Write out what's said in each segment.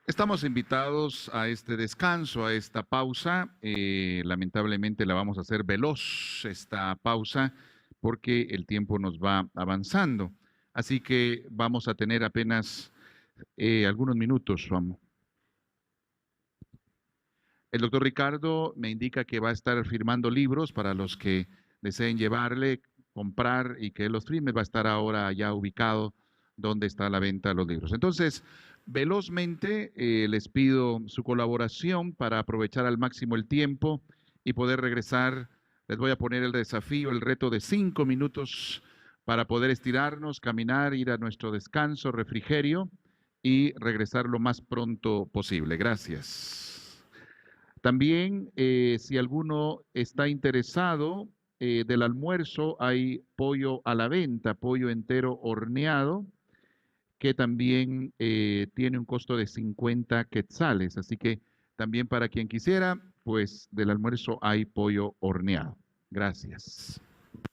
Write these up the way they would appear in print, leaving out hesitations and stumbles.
Estamos invitados a este descanso, a esta pausa. Lamentablemente la vamos a hacer veloz esta pausa porque el tiempo nos va avanzando. Así que vamos a tener apenas algunos minutos. Vamos. El doctor Ricardo me indica que va a estar firmando libros para los que deseen llevarle, comprar y que él los firme. Va a estar ahora ya ubicado donde está la venta de los libros. Entonces, velozmente les pido su colaboración para aprovechar al máximo el tiempo y poder regresar. Les voy a poner el desafío, el reto de 5 minutos para poder estirarnos, caminar, ir a nuestro descanso, refrigerio y regresar lo más pronto posible. Gracias. También, si alguno está interesado, del almuerzo hay pollo a la venta, pollo entero horneado, que también tiene un costo de 50 quetzales. Así que también para quien quisiera, pues del almuerzo hay pollo horneado. Gracias.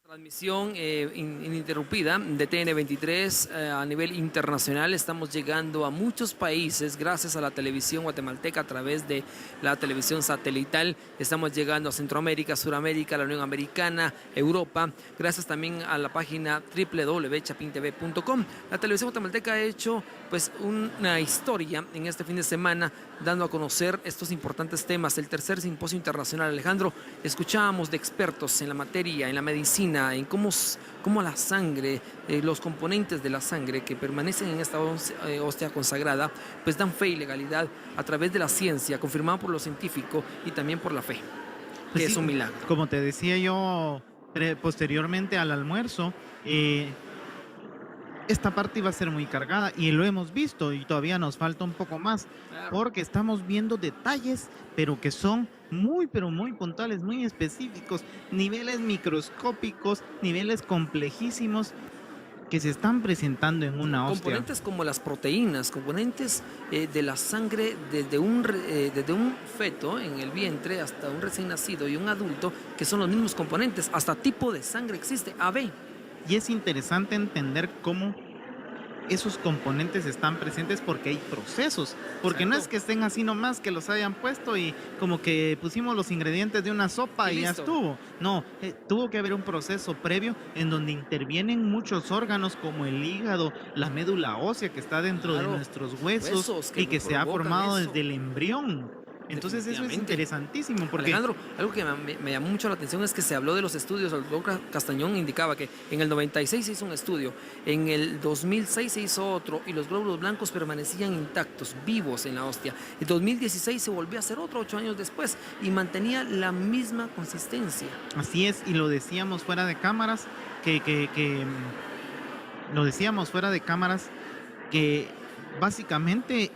Transmisión ininterrumpida de TN23 a nivel internacional. Estamos llegando a muchos países gracias a la televisión guatemalteca a través de la televisión satelital. Estamos llegando a Centroamérica, Suramérica, la Unión Americana, Europa, gracias también a la página www.chapintv.com. La televisión guatemalteca ha hecho pues una historia en este fin de semana dando a conocer estos importantes temas. El tercer simposio internacional, Alejandro, escuchábamos de expertos en la materia, en la medicina, en cómo la sangre, los componentes de la sangre que permanecen en esta hostia consagrada, pues dan fe y legalidad a través de la ciencia, confirmada por lo científico y también por la fe, Pues que sí, es un milagro. como te decía yo posteriormente al almuerzo, esta parte iba a ser muy cargada y lo hemos visto y todavía nos falta un poco más porque estamos viendo detalles pero que son muy pero muy puntuales, muy específicos, niveles microscópicos, niveles complejísimos que se están presentando en una hostia. Componentes como las proteínas, componentes de la sangre desde un feto en el vientre hasta un recién nacido y un adulto, que son los mismos componentes, hasta tipo de sangre existe, AB. Y es interesante entender cómo esos componentes están presentes porque hay procesos, porque no es que estén así nomás que los hayan puesto y como que pusimos los ingredientes de una sopa y ya estuvo. No, tuvo que haber un proceso previo en donde intervienen muchos órganos como el hígado, la médula ósea que está dentro de nuestros huesos y que se ha formado desde el embrión. Entonces eso es interesantísimo porque... Alejandro, algo que me llamó mucho la atención es que se habló de los estudios. El doctor Castañón indicaba que en el 96 se hizo un estudio, en el 2006 se hizo otro y los glóbulos blancos permanecían intactos, vivos en la hostia. En 2016 se volvió a hacer otro 8 años después y mantenía la misma consistencia. Así es, y lo decíamos fuera de cámaras, lo decíamos fuera de cámaras que básicamente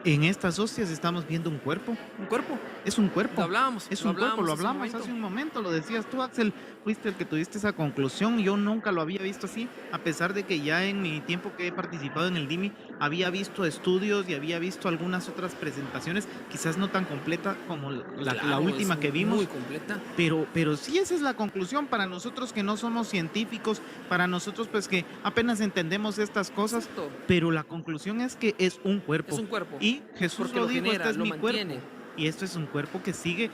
en estas hostias estamos viendo un cuerpo. ¿Un cuerpo? Es un cuerpo. Lo hablábamos. Es un cuerpo, lo hablamos hace un momento, lo decías tú, Axel, fuiste el que tuviste esa conclusión. Yo nunca lo había visto así, a pesar de que ya en mi tiempo que he participado en el DIMI había visto estudios y había visto algunas otras presentaciones, quizás no tan completa como la última que vimos. Muy completa. Pero sí, esa es la conclusión para nosotros que no somos científicos, para nosotros pues que apenas entendemos estas cosas. Exacto. Pero la conclusión es que es un cuerpo. Es un cuerpo. Y Jesús lo dijo, este es mi mantiene. cuerpo. Y esto es un cuerpo que sigue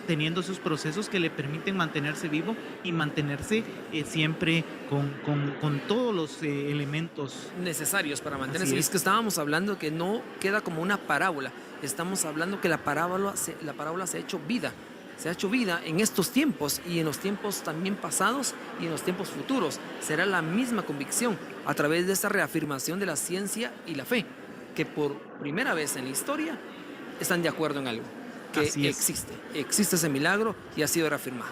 teniendo esos procesos que le permiten mantenerse vivo y mantenerse siempre con todos los elementos necesarios para mantenerse. Y es que estábamos hablando que no queda como una parábola, estamos hablando que la parábola se ha hecho vida. Se ha hecho vida en estos tiempos y en los tiempos también pasados y en los tiempos futuros. Será la misma convicción a través de esta reafirmación de la ciencia y la fe, que por primera vez en la historia están de acuerdo en algo, que existe ese milagro y ha sido reafirmado.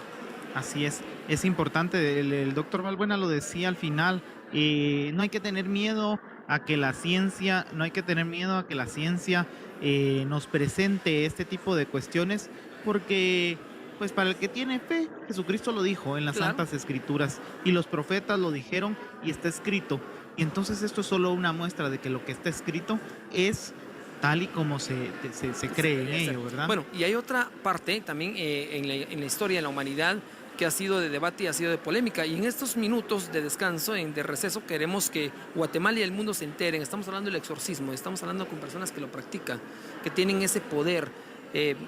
Así es importante, el doctor Valbuena lo decía al final, no hay que tener miedo a que la ciencia, nos presente este tipo de cuestiones, porque pues para el que tiene fe, Jesucristo lo dijo en las Santas Escrituras y los profetas lo dijeron y está escrito. Y entonces esto es solo una muestra de que lo que está escrito es tal y como se cree en ello, ¿verdad? Bueno, y hay otra parte también en la historia de la humanidad que ha sido de debate y ha sido de polémica. Y en estos minutos de descanso, de receso, queremos que Guatemala y el mundo se enteren. Estamos hablando del exorcismo, estamos hablando con personas que lo practican, que tienen ese poder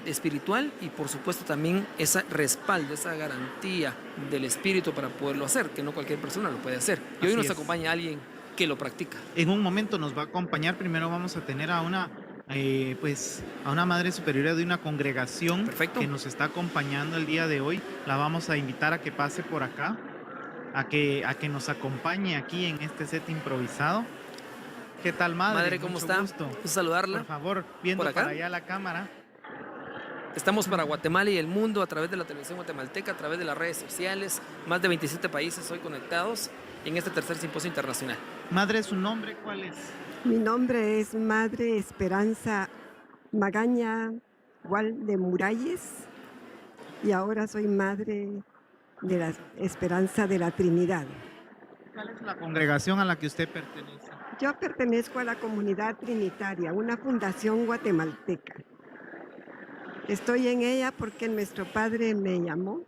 espiritual y por supuesto también ese respaldo, esa garantía del espíritu para poderlo hacer, que no cualquier persona lo puede hacer. Y hoy Así nos es. acompaña alguien que lo practica. En un momento nos va a acompañar. Primero vamos a tener a una, pues, a una madre superiora de una congregación. Perfecto. Que nos está acompañando el día de hoy. La vamos a invitar a que pase por acá, a que nos acompañe aquí en este set improvisado. ¿Qué tal, madre? Madre, ¿cómo Mucho está? gusto. Gusto saludarla. Por favor, viendo ¿Por acá? para allá la cámara. Estamos para Guatemala y el mundo a través de la televisión guatemalteca, a través de las redes sociales, más de 27 países hoy conectados en este tercer simposio internacional. Madre, ¿su nombre cuál es? Mi nombre es Madre Esperanza Magaña Gual de Muralles y ahora soy Madre de la Esperanza de la Trinidad. ¿Cuál es la congregación a la que usted pertenece? Yo pertenezco a la Comunidad Trinitaria, una fundación guatemalteca. Estoy en ella porque nuestro Padre me llamó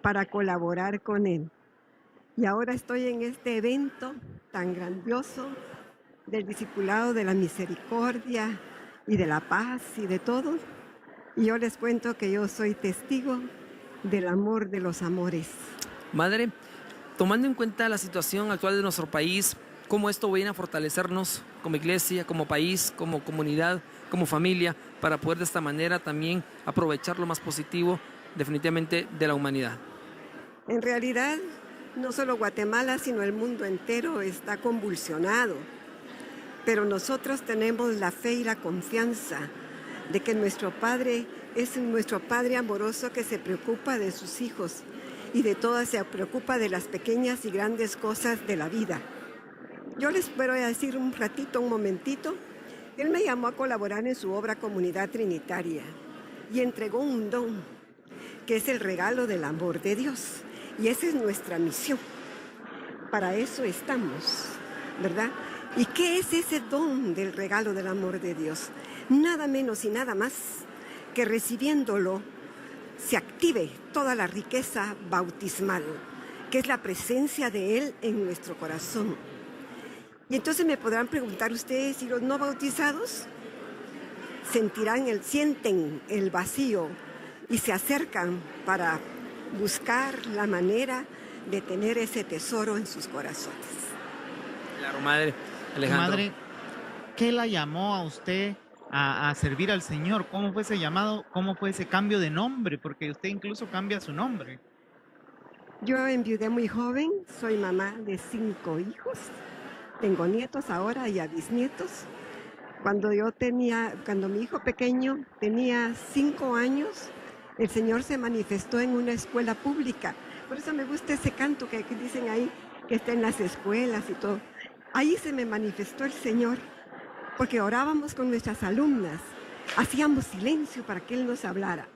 para colaborar con él. Y ahora estoy en este evento tan grandioso del discipulado de la misericordia y de la paz y de todo. Y yo les cuento que yo soy testigo del amor de los amores. Madre, tomando en cuenta la situación actual de nuestro país, cómo esto viene a fortalecernos como iglesia, como país, como comunidad, como familia, para poder de esta manera también aprovechar lo más positivo definitivamente de la humanidad. En realidad, no solo Guatemala, sino el mundo entero está convulsionado. Pero nosotros tenemos la fe y la confianza de que nuestro Padre es nuestro Padre amoroso que se preocupa de sus hijos y de todas se preocupa de las pequeñas y grandes cosas de la vida. Yo les voy a decir un ratito, un momentito. Él me llamó a colaborar en su obra Comunidad Trinitaria y entregó un don, que es el regalo del amor de Dios. Y esa es nuestra misión. Para eso estamos, ¿verdad? ¿Y qué es ese don del regalo del amor de Dios? Nada menos y nada más que recibiéndolo se active toda la riqueza bautismal, que es la presencia de Él en nuestro corazón. Y entonces me podrán preguntar ustedes si los no bautizados sienten el vacío y se acercan para buscar la manera de tener ese tesoro en sus corazones. Claro, Madre. Alejandro. Madre, ¿qué la llamó a usted a servir al Señor? ¿Cómo fue ese llamado? ¿Cómo fue ese cambio de nombre? Porque usted incluso cambia su nombre. Yo enviudé muy joven, soy mamá de 5 hijos, tengo nietos ahora y a bisnietos. Cuando mi hijo pequeño tenía 5 años, el Señor se manifestó en una escuela pública. Por eso me gusta ese canto que dicen ahí, que está en las escuelas y todo. Ahí se me manifestó el Señor, porque orábamos con nuestras alumnas, hacíamos silencio para que Él nos hablara,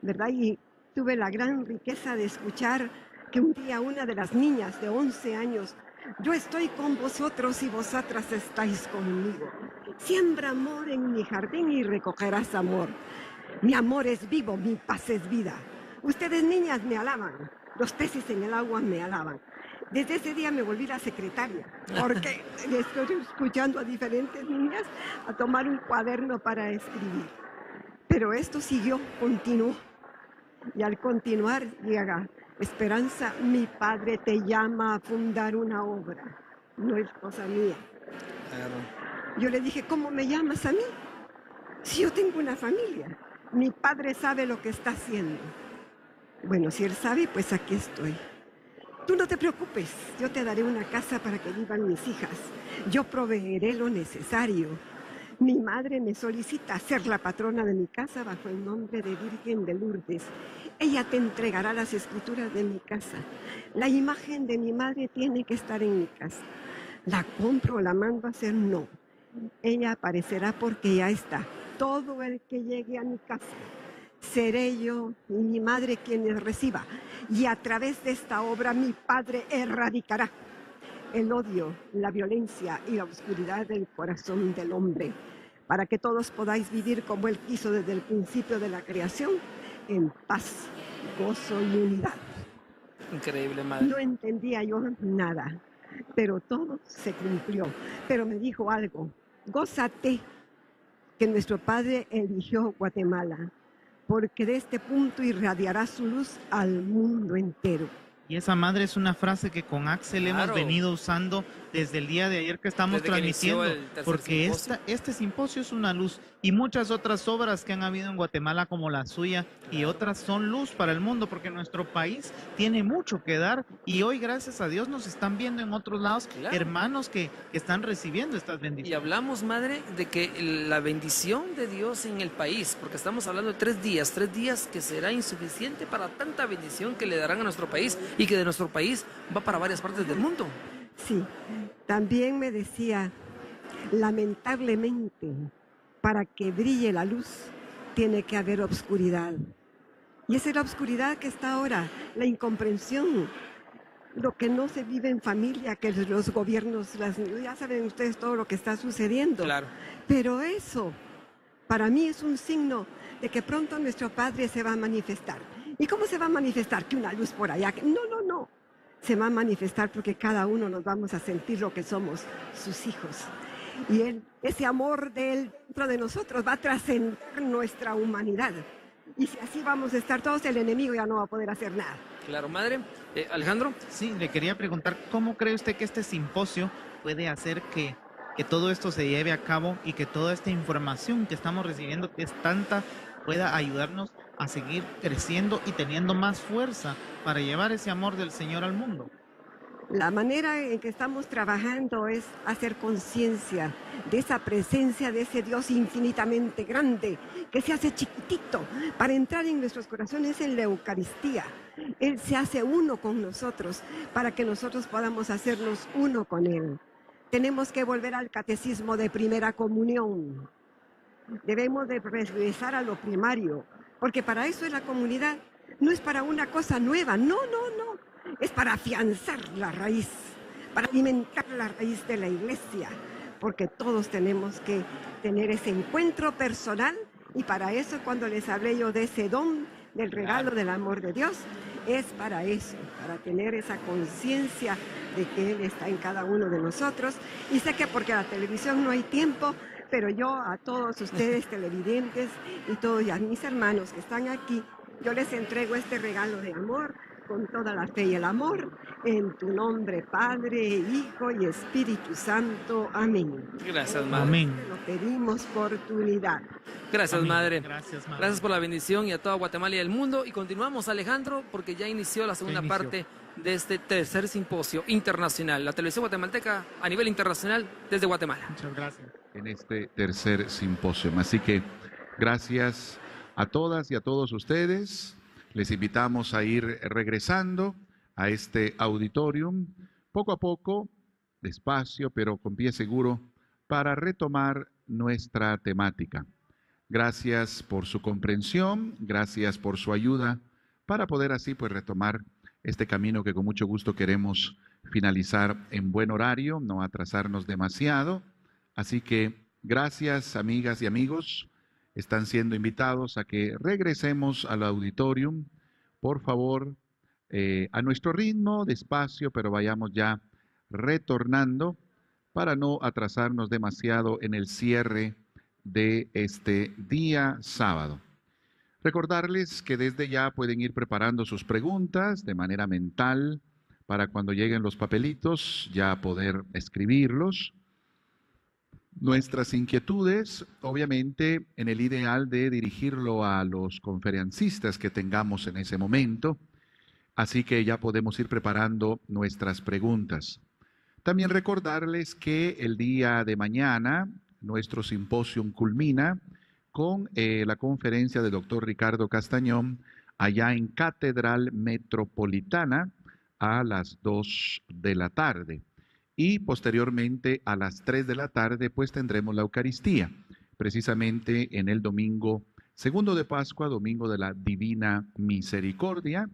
¿verdad? Y tuve la gran riqueza de escuchar que un día una de las niñas de 11 años, yo estoy con vosotros y vosotras estáis conmigo. Siembra amor en mi jardín y recogerás amor. Mi amor es vivo, mi paz es vida. Ustedes niñas me alaban, los peces en el agua me alaban. Desde ese día me volví la secretaria, porque estoy escuchando a diferentes niñas a tomar un cuaderno para escribir. Pero esto continuó. Y al continuar llega, Esperanza, mi padre te llama a fundar una obra, no es cosa mía. Claro. Yo le dije, ¿cómo me llamas a mí? Si yo tengo una familia, mi padre sabe lo que está haciendo. Bueno, si él sabe, pues aquí estoy. Tú no te preocupes, yo te daré una casa para que vivan mis hijas. Yo proveeré lo necesario. Mi madre me solicita ser la patrona de mi casa bajo el nombre de Virgen de Lourdes. Ella te entregará las escrituras de mi casa. La imagen de mi madre tiene que estar en mi casa. ¿La compro o la mando a hacer? No. Ella aparecerá porque ya está. Todo el que llegue a mi casa, seré yo y mi madre quienes reciba. Y a través de esta obra mi Padre erradicará el odio, la violencia y la oscuridad del corazón del hombre, para que todos podáis vivir como Él quiso desde el principio de la creación, en paz, gozo y unidad. Increíble, madre. No entendía yo nada, pero todo se cumplió. Pero me dijo algo, gózate que nuestro Padre eligió Guatemala, porque de este punto irradiará su luz al mundo entero. Y esa madre es una frase que con Axel hemos Claro. venido usando desde el día de ayer que estamos Desde que inició transmitiendo, el tercer porque simposio. este simposio es una luz y muchas otras obras que han habido en Guatemala como la suya y Claro. otras son luz para el mundo porque nuestro país tiene mucho que dar y hoy gracias a Dios nos están viendo en otros lados Claro. hermanos que están recibiendo estas Y bendiciones. hablamos, madre, de que la bendición de Dios en el país, porque estamos hablando de 3 días que será insuficiente para tanta bendición que le darán a nuestro país y que de nuestro país va para varias partes del mundo. Sí, también me decía, lamentablemente, para que brille la luz, tiene que haber obscuridad. Y esa es la obscuridad que está ahora, la incomprensión, lo que no se vive en familia, que los gobiernos, ya saben ustedes todo lo que está sucediendo. Claro. Pero eso, para mí es un signo de que pronto nuestro Padre se va a manifestar. ¿Y cómo se va a manifestar? Que una luz por allá. No, no, no. Se va a manifestar porque cada uno nos vamos a sentir lo que somos, sus hijos. Y ese amor de Él dentro de nosotros va a trascender nuestra humanidad. Y si así vamos a estar todos, el enemigo ya no va a poder hacer nada. Claro, madre. Alejandro. Sí, le quería preguntar, ¿cómo cree usted que este simposio puede hacer que todo esto se lleve a cabo y que toda esta información que estamos recibiendo, que es tanta, pueda ayudarnos a seguir creciendo y teniendo más fuerza para llevar ese amor del Señor al mundo? La manera en que estamos trabajando es hacer conciencia de esa presencia de ese Dios infinitamente grande que se hace chiquitito para entrar en nuestros corazones en la Eucaristía. Él se hace uno con nosotros para que nosotros podamos hacernos uno con Él. Tenemos que volver al catecismo de primera comunión. Debemos de regresar a lo primario, porque para eso es la comunidad. No es para una cosa nueva, no, no, no. Es para afianzar la raíz, para alimentar la raíz de la iglesia, porque todos tenemos que tener ese encuentro personal y para eso cuando les hablé yo de ese don, del regalo del amor de Dios, es para eso, para tener esa conciencia de que Él está en cada uno de nosotros. Y sé que porque a la televisión no hay tiempo, pero yo a todos ustedes televidentes y todos y a mis hermanos que están aquí, yo les entrego este regalo de amor con toda la fe y el amor, en tu nombre, Padre, Hijo y Espíritu Santo. Amén. Gracias, madre. Amén. Te lo pedimos por tu unidad. Gracias, Amén. madre. Gracias, madre. Gracias por la bendición y a toda Guatemala y el mundo. Y continuamos, Alejandro, porque ya inició la segunda inició. parte de este tercer simposio internacional. La televisión guatemalteca a nivel internacional desde Guatemala. Muchas gracias. En este tercer simposio. Así que gracias a todas y a todos ustedes. Les invitamos a ir regresando a este auditorium poco a poco, despacio, pero con pie seguro, para retomar nuestra temática. Gracias por su comprensión, gracias por su ayuda, para poder así pues retomar este camino que con mucho gusto queremos finalizar en buen horario, no atrasarnos demasiado. Así que gracias, amigas y amigos. Están siendo invitados a que regresemos al auditorium, por favor, a nuestro ritmo, despacio, pero vayamos ya retornando para no atrasarnos demasiado en el cierre de este día sábado. Recordarles que desde ya pueden ir preparando sus preguntas de manera mental para cuando lleguen los papelitos ya poder escribirlos. Nuestras inquietudes, obviamente, en el ideal de dirigirlo a los conferencistas que tengamos en ese momento, así que ya podemos ir preparando nuestras preguntas. También recordarles que el día de mañana nuestro simposium culmina con la conferencia del doctor Ricardo Castañón allá en Catedral Metropolitana a las 2 de la tarde. Y posteriormente a las 3 de la tarde pues tendremos la Eucaristía, precisamente en el domingo segundo de Pascua, domingo de la Divina Misericordia,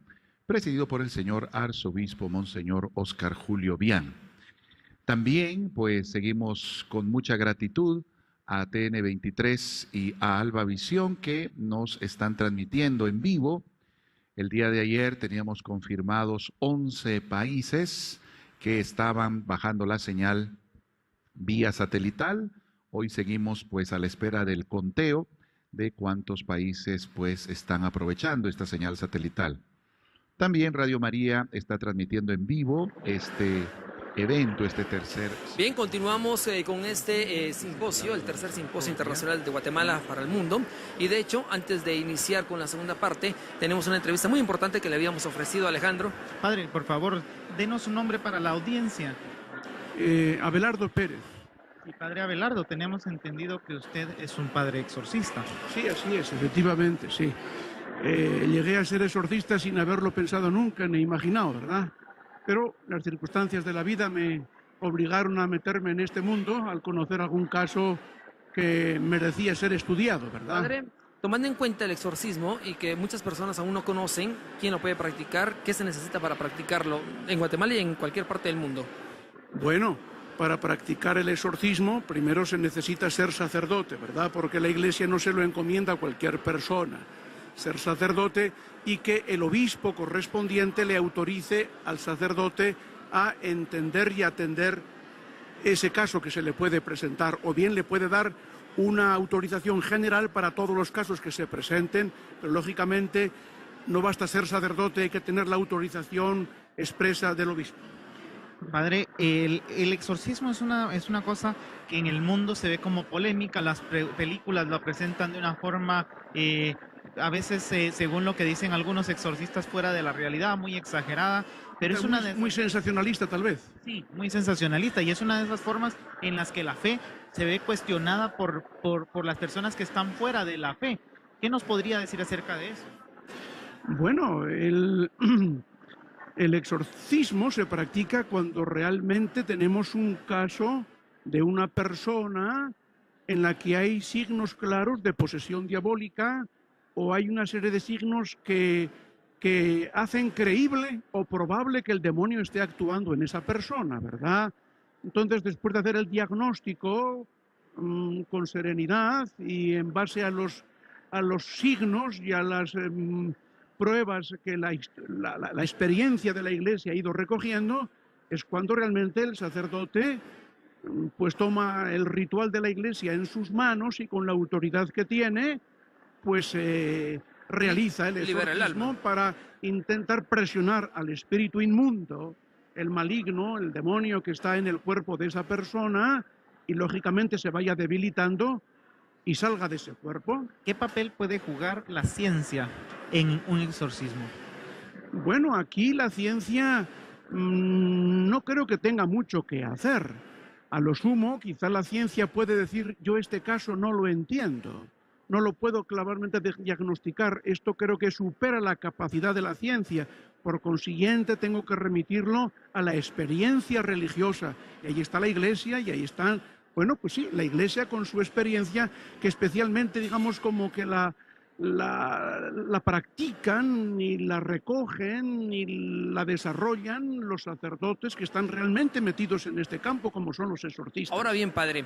presidido por el señor arzobispo Monseñor Óscar Julio Bian. También pues seguimos con mucha gratitud a TN23 y a Alba Visión que nos están transmitiendo en vivo El día de ayer teníamos confirmados 11 países que estaban bajando la señal vía satelital. Hoy seguimos pues a la espera del conteo de cuántos países pues están aprovechando esta señal satelital. También Radio María está transmitiendo en vivo este evento, este tercer... Bien, continuamos con este simposio, el tercer simposio internacional de Guatemala para el mundo. Y de hecho, antes de iniciar con la segunda parte, tenemos una entrevista muy importante que le habíamos ofrecido a Alejandro. Padre, por favor, denos un nombre para la audiencia. Abelardo Pérez. Y padre Abelardo, tenemos entendido que usted es un padre exorcista. Sí, así es, efectivamente, sí. Llegué a ser exorcista sin haberlo pensado nunca ni imaginado, ¿verdad? Pero las circunstancias de la vida me obligaron a meterme en este mundo al conocer algún caso que merecía ser estudiado, ¿verdad? Padre, tomando en cuenta el exorcismo y que muchas personas aún no conocen quién lo puede practicar, ¿qué se necesita para practicarlo en Guatemala y en cualquier parte del mundo? Bueno, para practicar el exorcismo primero se necesita ser sacerdote, ¿verdad? Porque la Iglesia no se lo encomienda a cualquier persona. Ser sacerdote y que el obispo correspondiente le autorice al sacerdote a entender y atender ese caso que se le puede presentar, o bien le puede dar una autorización general para todos los casos que se presenten, pero lógicamente no basta ser sacerdote, hay que tener la autorización expresa del obispo. Padre, el exorcismo es una cosa que en el mundo se ve como polémica. Las películas lo presentan de una forma, a veces, según lo que dicen algunos exorcistas, fuera de la realidad, muy exagerada. Pero es muy sensacionalista, tal vez. Sí, muy sensacionalista. Y es una de esas formas en las que la fe se ve cuestionada por las personas que están fuera de la fe. ¿Qué nos podría decir acerca de eso? Bueno, el exorcismo se practica cuando realmente tenemos un caso de una persona en la que hay signos claros de posesión diabólica o hay una serie de signos que hacen creíble o probable que el demonio esté actuando en esa persona, ¿verdad? Entonces, después de hacer el diagnóstico con serenidad y en base a los signos y a las pruebas que la experiencia de la Iglesia ha ido recogiendo, es cuando realmente el sacerdote pues toma el ritual de la Iglesia en sus manos y con la autoridad que tiene, pues realiza el exorcismo para intentar presionar al espíritu inmundo, el maligno, el demonio que está en el cuerpo de esa persona, y lógicamente se vaya debilitando y salga de ese cuerpo. ¿Qué papel puede jugar la ciencia en un exorcismo? Bueno, aquí la ciencia no creo que tenga mucho que hacer. A lo sumo, quizá la ciencia puede decir, yo este caso no lo entiendo, no lo puedo claramente diagnosticar, esto creo que supera la capacidad de la ciencia, por consiguiente tengo que remitirlo a la experiencia religiosa, y ahí está la Iglesia y ahí están... Bueno, pues sí, la Iglesia con su experiencia, que especialmente, digamos, como que la practican y la recogen y la desarrollan los sacerdotes que están realmente metidos en este campo, como son los exorcistas. Ahora bien, padre,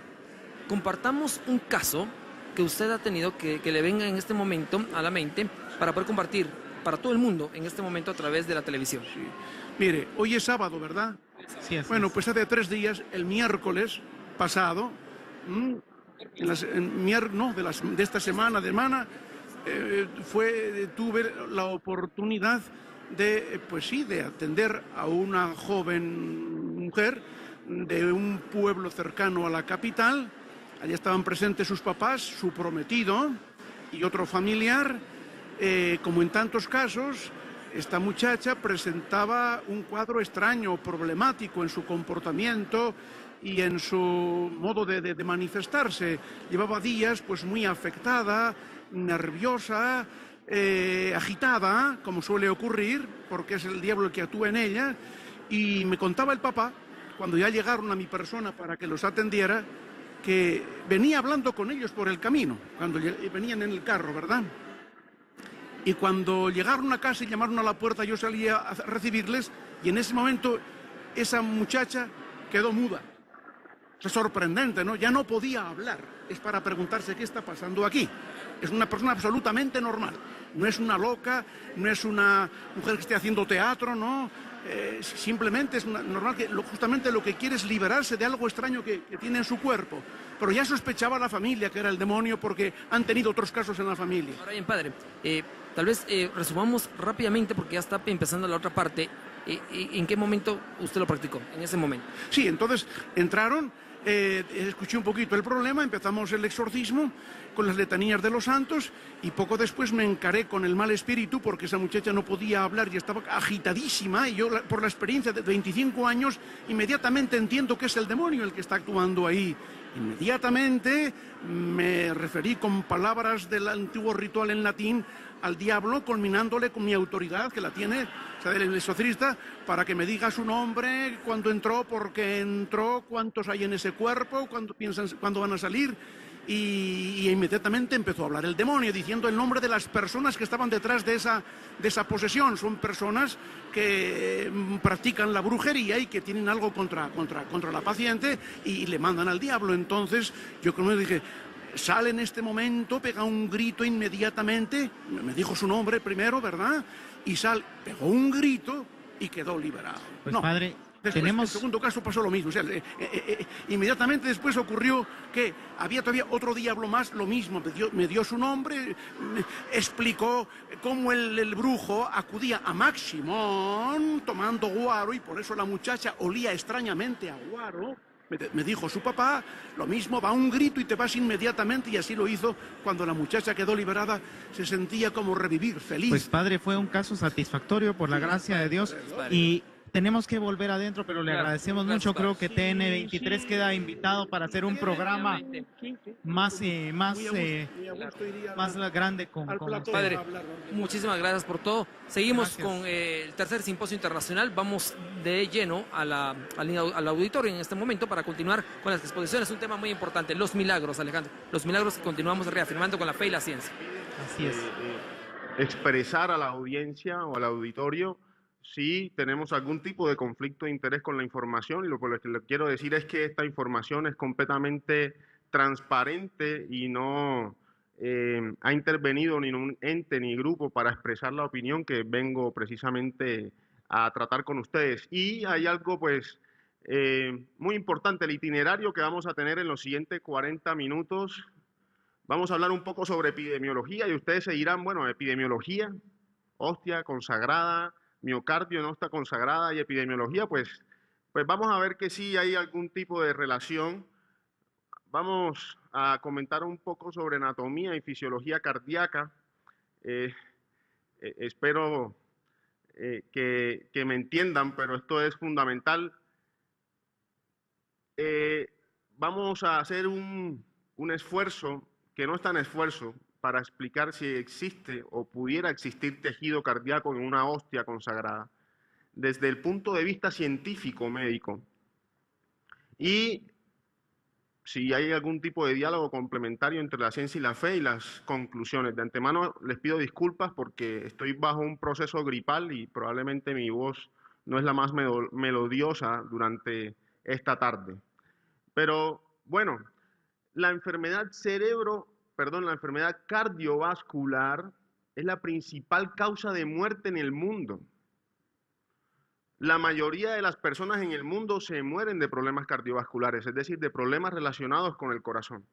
compartamos un caso que usted ha tenido que le venga en este momento a la mente para poder compartir para todo el mundo en este momento a través de la televisión. Sí. Mire, hoy es sábado, ¿verdad? Sí, así bueno, es. pues hace 3 días, el miércoles pasado, de esta semana, tuve la oportunidad de atender a una joven mujer de un pueblo cercano a la capital. Allí estaban presentes sus papás, su prometido y otro familiar. Como en tantos casos, esta muchacha presentaba un cuadro extraño, problemático en su comportamiento y en su modo de manifestarse. Llevaba días pues muy afectada, nerviosa, agitada, como suele ocurrir, porque es el diablo el que actúa en ella, y me contaba el papá, cuando ya llegaron a mi persona para que los atendiera, que venía hablando con ellos por el camino, cuando venían en el carro, ¿verdad? Y cuando llegaron a casa y llamaron a la puerta, yo salía a recibirles, y en ese momento esa muchacha quedó muda. Es sorprendente, ¿no? Ya no podía hablar. Es para preguntarse qué está pasando aquí. Es una persona absolutamente normal. No es una loca, no es una mujer que esté haciendo teatro, ¿no? Simplemente es normal que justamente lo que quiere es liberarse de algo extraño que tiene en su cuerpo. Pero ya sospechaba la familia que era el demonio porque han tenido otros casos en la familia. Ahora bien, padre, tal vez resumamos rápidamente porque ya está empezando la otra parte. ¿En qué momento usted lo practicó? En ese momento. Sí, entonces entraron, escuché un poquito el problema, empezamos el exorcismo con las letanías de los santos y poco después me encaré con el mal espíritu porque esa muchacha no podía hablar y estaba agitadísima y yo por la experiencia de 25 años inmediatamente entiendo que es el demonio el que está actuando ahí. Inmediatamente me referí con palabras del antiguo ritual en latín al diablo, culminándole con mi autoridad, que la tiene, o sea, el exorcista, para que me diga su nombre, cuándo entró, por qué entró, cuántos hay en ese cuerpo, cuándo van a salir. Y inmediatamente empezó a hablar el demonio, diciendo el nombre de las personas que estaban detrás de esa posesión. Son personas que practican la brujería y que tienen algo contra la paciente y le mandan al diablo. Entonces yo como dije, sale en este momento, pega un grito inmediatamente, me dijo su nombre primero, ¿verdad? Y pegó un grito y quedó liberado. Pues No. padre, Después, tenemos... En el segundo caso pasó lo mismo. O sea, inmediatamente después ocurrió que había todavía otro diablo más, lo mismo. Me dio su nombre, explicó cómo el brujo acudía a Maximón tomando guaro y por eso la muchacha olía extrañamente a guaro. Me dijo su papá, lo mismo, va un grito y te vas inmediatamente, y así lo hizo. Cuando la muchacha quedó liberada, se sentía como revivir, feliz. Pues padre, fue un caso satisfactorio por la gracia de Dios y tenemos que volver adentro, pero le agradecemos mucho. Creo que TN23 queda invitado para hacer un programa más grande con usted. Padre, muchísimas gracias por todo. Seguimos con el tercer simposio internacional. Vamos de lleno al auditorio en este momento para continuar con las exposiciones. Un tema muy importante, los milagros, Alejandro. Los milagros que continuamos reafirmando con la fe y la ciencia. Así es. Expresar a la audiencia o al auditorio si tenemos algún tipo de conflicto de interés con la información, y lo que le quiero decir es que esta información es completamente transparente y no ha intervenido ningún ente ni grupo para expresar la opinión que vengo precisamente a tratar con ustedes. Y hay algo pues muy importante, el itinerario que vamos a tener en los siguientes 40 minutos. Vamos a hablar un poco sobre epidemiología y ustedes se dirán, bueno, epidemiología, hostia consagrada, miocardio no está consagrada y epidemiología, pues vamos a ver que sí hay algún tipo de relación. Vamos a comentar un poco sobre anatomía y fisiología cardíaca. Espero que me entiendan, pero esto es fundamental. Vamos a hacer un esfuerzo, que no es tan esfuerzo, para explicar si existe o pudiera existir tejido cardíaco en una hostia consagrada, desde el punto de vista científico médico. Y si hay algún tipo de diálogo complementario entre la ciencia y la fe y las conclusiones. De antemano les pido disculpas porque estoy bajo un proceso gripal y probablemente mi voz no es la más melodiosa durante esta tarde. Pero bueno, la enfermedad cardiovascular es la principal causa de muerte en el mundo. La mayoría de las personas en el mundo se mueren de problemas cardiovasculares, es decir, de problemas relacionados con el corazón.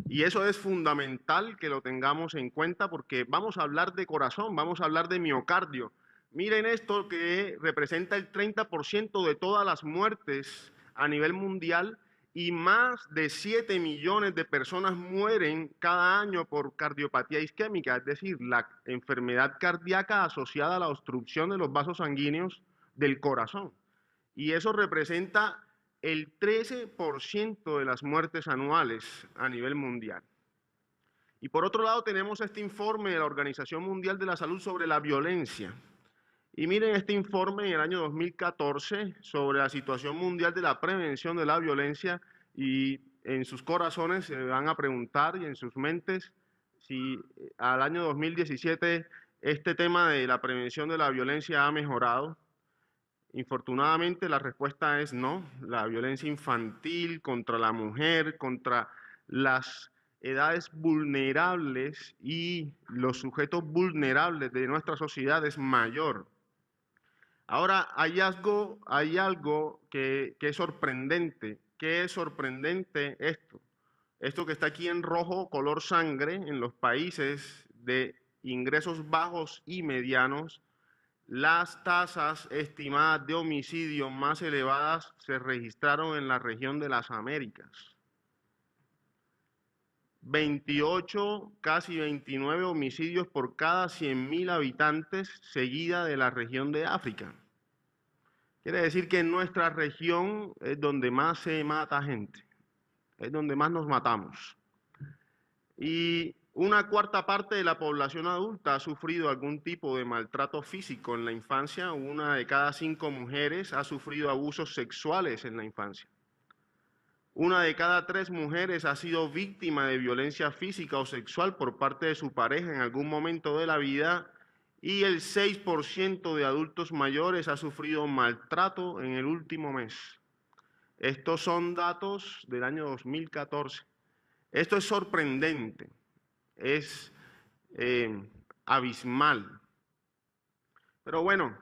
Y eso es fundamental que lo tengamos en cuenta porque vamos a hablar de corazón, vamos a hablar de miocardio. Miren esto que representa el 30% de todas las muertes a nivel mundial y más de 7 millones de personas mueren cada año por cardiopatía isquémica, es decir, la enfermedad cardíaca asociada a la obstrucción de los vasos sanguíneos del corazón. Y eso representa el 13% de las muertes anuales a nivel mundial. Y por otro lado tenemos este informe de la Organización Mundial de la Salud sobre la violencia. Y miren este informe en el año 2014 sobre la situación mundial de la prevención de la violencia, y en sus corazones se van a preguntar y en sus mentes si al año 2017 este tema de la prevención de la violencia ha mejorado. Infortunadamente, la respuesta es no. La violencia infantil contra la mujer, contra las edades vulnerables y los sujetos vulnerables de nuestra sociedad es mayor. Ahora, hay algo que es sorprendente. ¿Qué es sorprendente esto? Esto que está aquí en rojo, color sangre, en los países de ingresos bajos y medianos, las tasas estimadas de homicidio más elevadas se registraron en la región de las Américas. 28, casi 29 homicidios por cada 100.000 habitantes, seguida de la región de África. Quiere decir que en nuestra región es donde más se mata gente, es donde más nos matamos. Y una cuarta parte de la población adulta ha sufrido algún tipo de maltrato físico en la infancia. 1 de cada 5 mujeres ha sufrido abusos sexuales en la infancia. 1 de cada 3 mujeres ha sido víctima de violencia física o sexual por parte de su pareja en algún momento de la vida, y el 6% de adultos mayores ha sufrido maltrato en el último mes. Estos son datos del año 2014. Esto es sorprendente, es abismal. Pero bueno,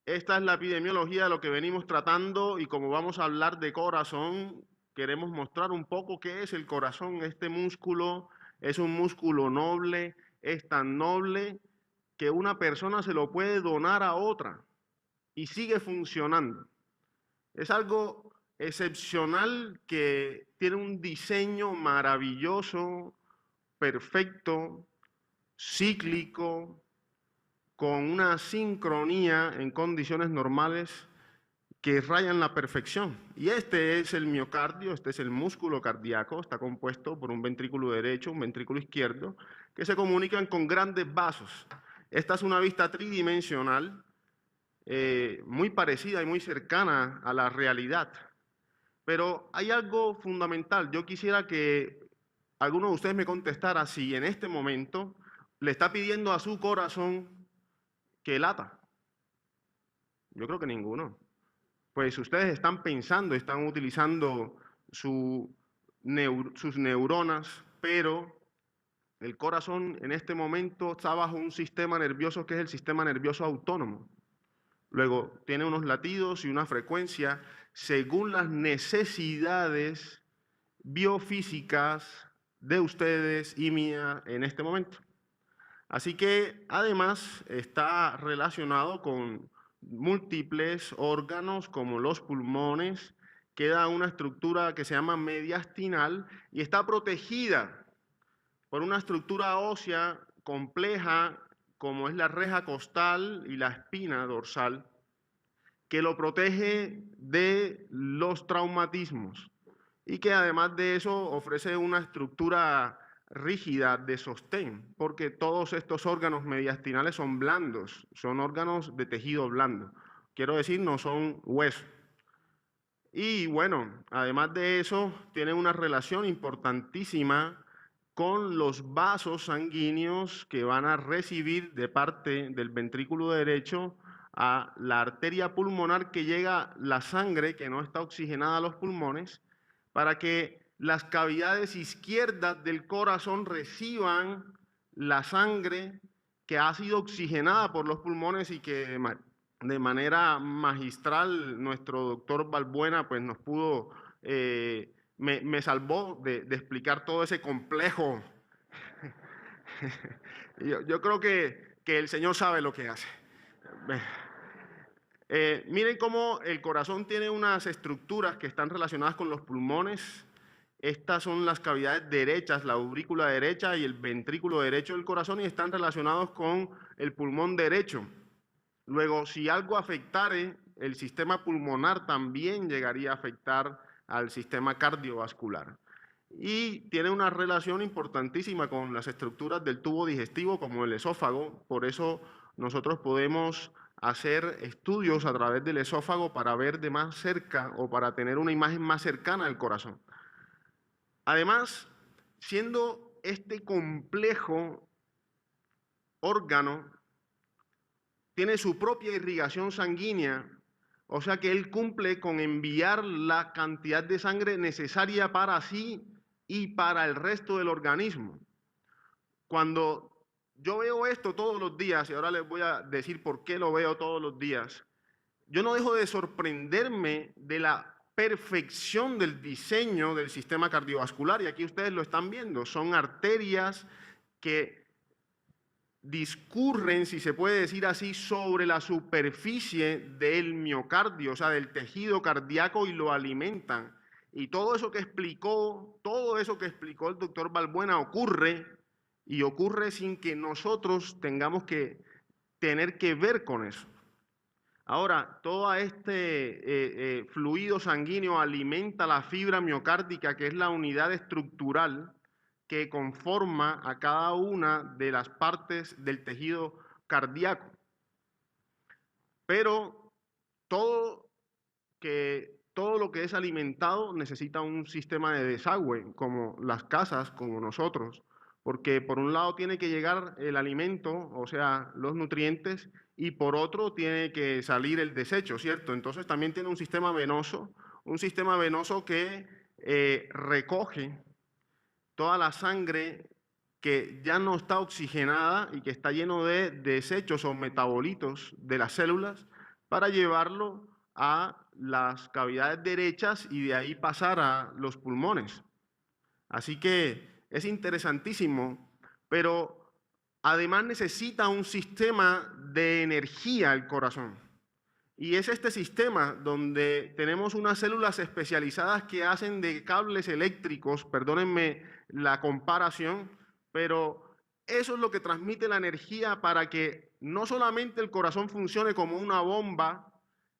esta es la epidemiología de lo que venimos tratando, y como vamos a hablar de corazón, queremos mostrar un poco qué es el corazón. Este músculo es un músculo noble, es tan noble que una persona se lo puede donar a otra y sigue funcionando. Es algo excepcional que tiene un diseño maravilloso, perfecto, cíclico, con una sincronía en condiciones normales que rayan la perfección. Y este es el miocardio, este es el músculo cardíaco, está compuesto por un ventrículo derecho, un ventrículo izquierdo, que se comunican con grandes vasos. Esta es una vista tridimensional, muy parecida y muy cercana a la realidad. Pero hay algo fundamental. Yo quisiera que alguno de ustedes me contestara si en este momento le está pidiendo a su corazón que lata. Yo creo que ninguno. Pues ustedes están pensando, están utilizando sus neuronas, pero el corazón en este momento está bajo un sistema nervioso que es el sistema nervioso autónomo. Luego tiene unos latidos y una frecuencia según las necesidades biofísicas de ustedes y mía en este momento. Así que además está relacionado con múltiples órganos como los pulmones, que da una estructura que se llama mediastinal y está protegida por una estructura ósea compleja como es la reja costal y la espina dorsal, que lo protege de los traumatismos y que además de eso ofrece una estructura rígida de sostén, porque todos estos órganos mediastinales son blandos, son órganos de tejido blando. Quiero decir, no son huesos. Y bueno, además de eso, tiene una relación importantísima con los vasos sanguíneos que van a recibir de parte del ventrículo derecho a la arteria pulmonar, que llega la sangre que no está oxigenada a los pulmones, para que las cavidades izquierdas del corazón reciban la sangre que ha sido oxigenada por los pulmones y que de manera magistral nuestro doctor Balbuena pues nos pudo, me salvó de explicar todo ese complejo. Yo creo que el Señor sabe lo que hace. Miren cómo el corazón tiene unas estructuras que están relacionadas con los pulmones. Estas son las cavidades derechas, la aurícula derecha y el ventrículo derecho del corazón, y están relacionados con el pulmón derecho. Luego, si algo afectare el sistema pulmonar, también llegaría a afectar al sistema cardiovascular. Y tiene una relación importantísima con las estructuras del tubo digestivo, como el esófago. Por eso nosotros podemos hacer estudios a través del esófago para ver de más cerca o para tener una imagen más cercana del corazón. Además, siendo este complejo órgano, tiene su propia irrigación sanguínea, O sea que él cumple con enviar la cantidad de sangre necesaria para sí y para el resto del organismo. Cuando yo veo esto todos los días, y ahora les voy a decir por qué lo veo todos los días, yo no dejo de sorprenderme de la perfección del diseño del sistema cardiovascular. Y aquí ustedes lo están viendo, son arterias que discurren, si se puede decir así, sobre la superficie del miocardio, o sea, del tejido cardíaco, y lo alimentan. Y todo eso que explicó el doctor Balbuena ocurre, y ocurre sin que nosotros tengamos que tener que ver con eso. Ahora, todo este fluido sanguíneo alimenta la fibra miocárdica, que es la unidad estructural que conforma a cada una de las partes del tejido cardíaco. Pero todo lo que es alimentado necesita un sistema de desagüe, como las casas, como nosotros, porque por un lado tiene que llegar el alimento, o sea, los nutrientes, y por otro tiene que salir el desecho, ¿cierto? Entonces también tiene un sistema venoso que recoge toda la sangre que ya no está oxigenada y que está lleno de desechos o metabolitos de las células, para llevarlo a las cavidades derechas y de ahí pasar a los pulmones. Así que es interesantísimo, pero además necesita un sistema de energía el corazón. Y es este sistema donde tenemos unas células especializadas que hacen de cables eléctricos, perdónenme la comparación, pero eso es lo que transmite la energía para que no solamente el corazón funcione como una bomba,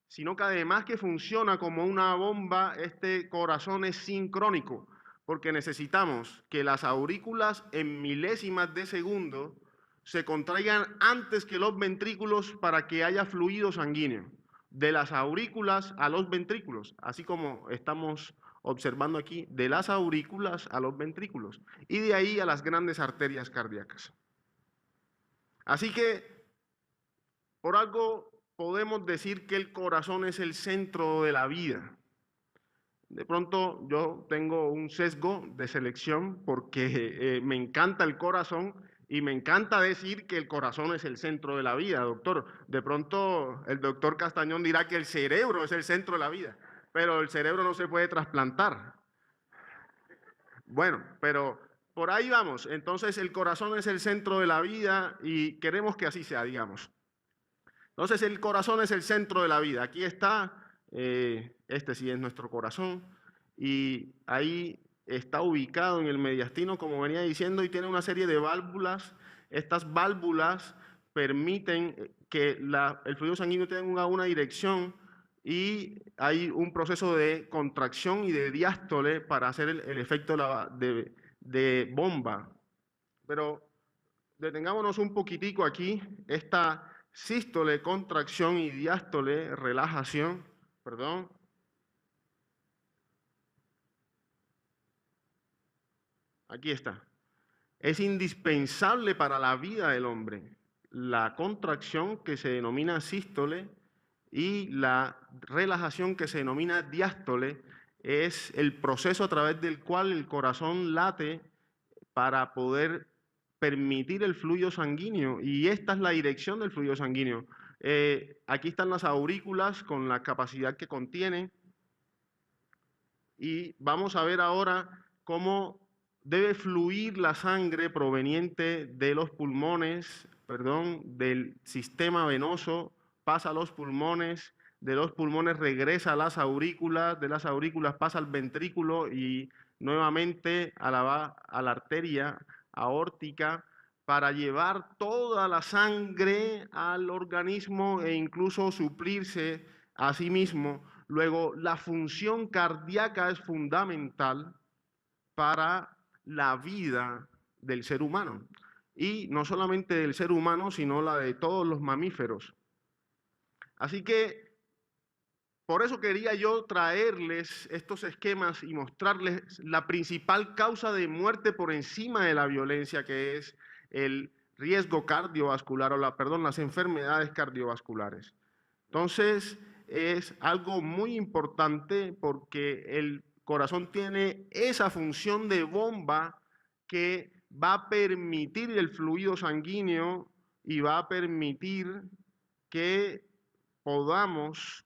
sino que además que funciona como una bomba, este corazón es sincrónico, porque necesitamos que las aurículas en milésimas de segundo se contraigan antes que los ventrículos para que haya fluido sanguíneo, de las aurículas a los ventrículos, así como estamos observando aquí, de las aurículas a los ventrículos, y de ahí a las grandes arterias cardíacas. Así que, por algo podemos decir que el corazón es el centro de la vida. De pronto yo tengo un sesgo de selección porque me encanta el corazón y me encanta decir que el corazón es el centro de la vida, doctor. De pronto el doctor Castañón dirá que el cerebro es el centro de la vida, pero el cerebro no se puede trasplantar. Bueno, pero por ahí vamos. Entonces el corazón es el centro de la vida y queremos que así sea, digamos. Entonces el corazón es el centro de la vida. Aquí está, este sí es nuestro corazón, y ahí está ubicado en el mediastino, como venía diciendo, y tiene una serie de válvulas. Estas válvulas permiten que el fluido sanguíneo tenga una dirección, y hay un proceso de contracción y de diástole para hacer el efecto de bomba. Pero detengámonos un poquitico aquí, esta sístole, contracción, y diástole, relajación, perdón. Aquí está. Es indispensable para la vida del hombre la contracción, que se denomina sístole, y la relajación, que se denomina diástole. Es el proceso a través del cual el corazón late para poder permitir el fluido sanguíneo, y esta es la dirección del fluido sanguíneo. Aquí están las aurículas con la capacidad que contienen, y vamos a ver ahora cómo debe fluir la sangre proveniente de los pulmones, del sistema venoso, pasa a los pulmones, de los pulmones regresa a las aurículas, de las aurículas pasa al ventrículo y nuevamente a la arteria aórtica, para llevar toda la sangre al organismo e incluso suplirse a sí mismo. Luego, la función cardíaca es fundamental para la vida del ser humano, y no solamente del ser humano, sino la de todos los mamíferos. Así que por eso quería yo traerles estos esquemas y mostrarles la principal causa de muerte por encima de la violencia, que es el riesgo cardiovascular, o las enfermedades cardiovasculares. Entonces, es algo muy importante porque el corazón tiene esa función de bomba que va a permitir el fluido sanguíneo y va a permitir que podamos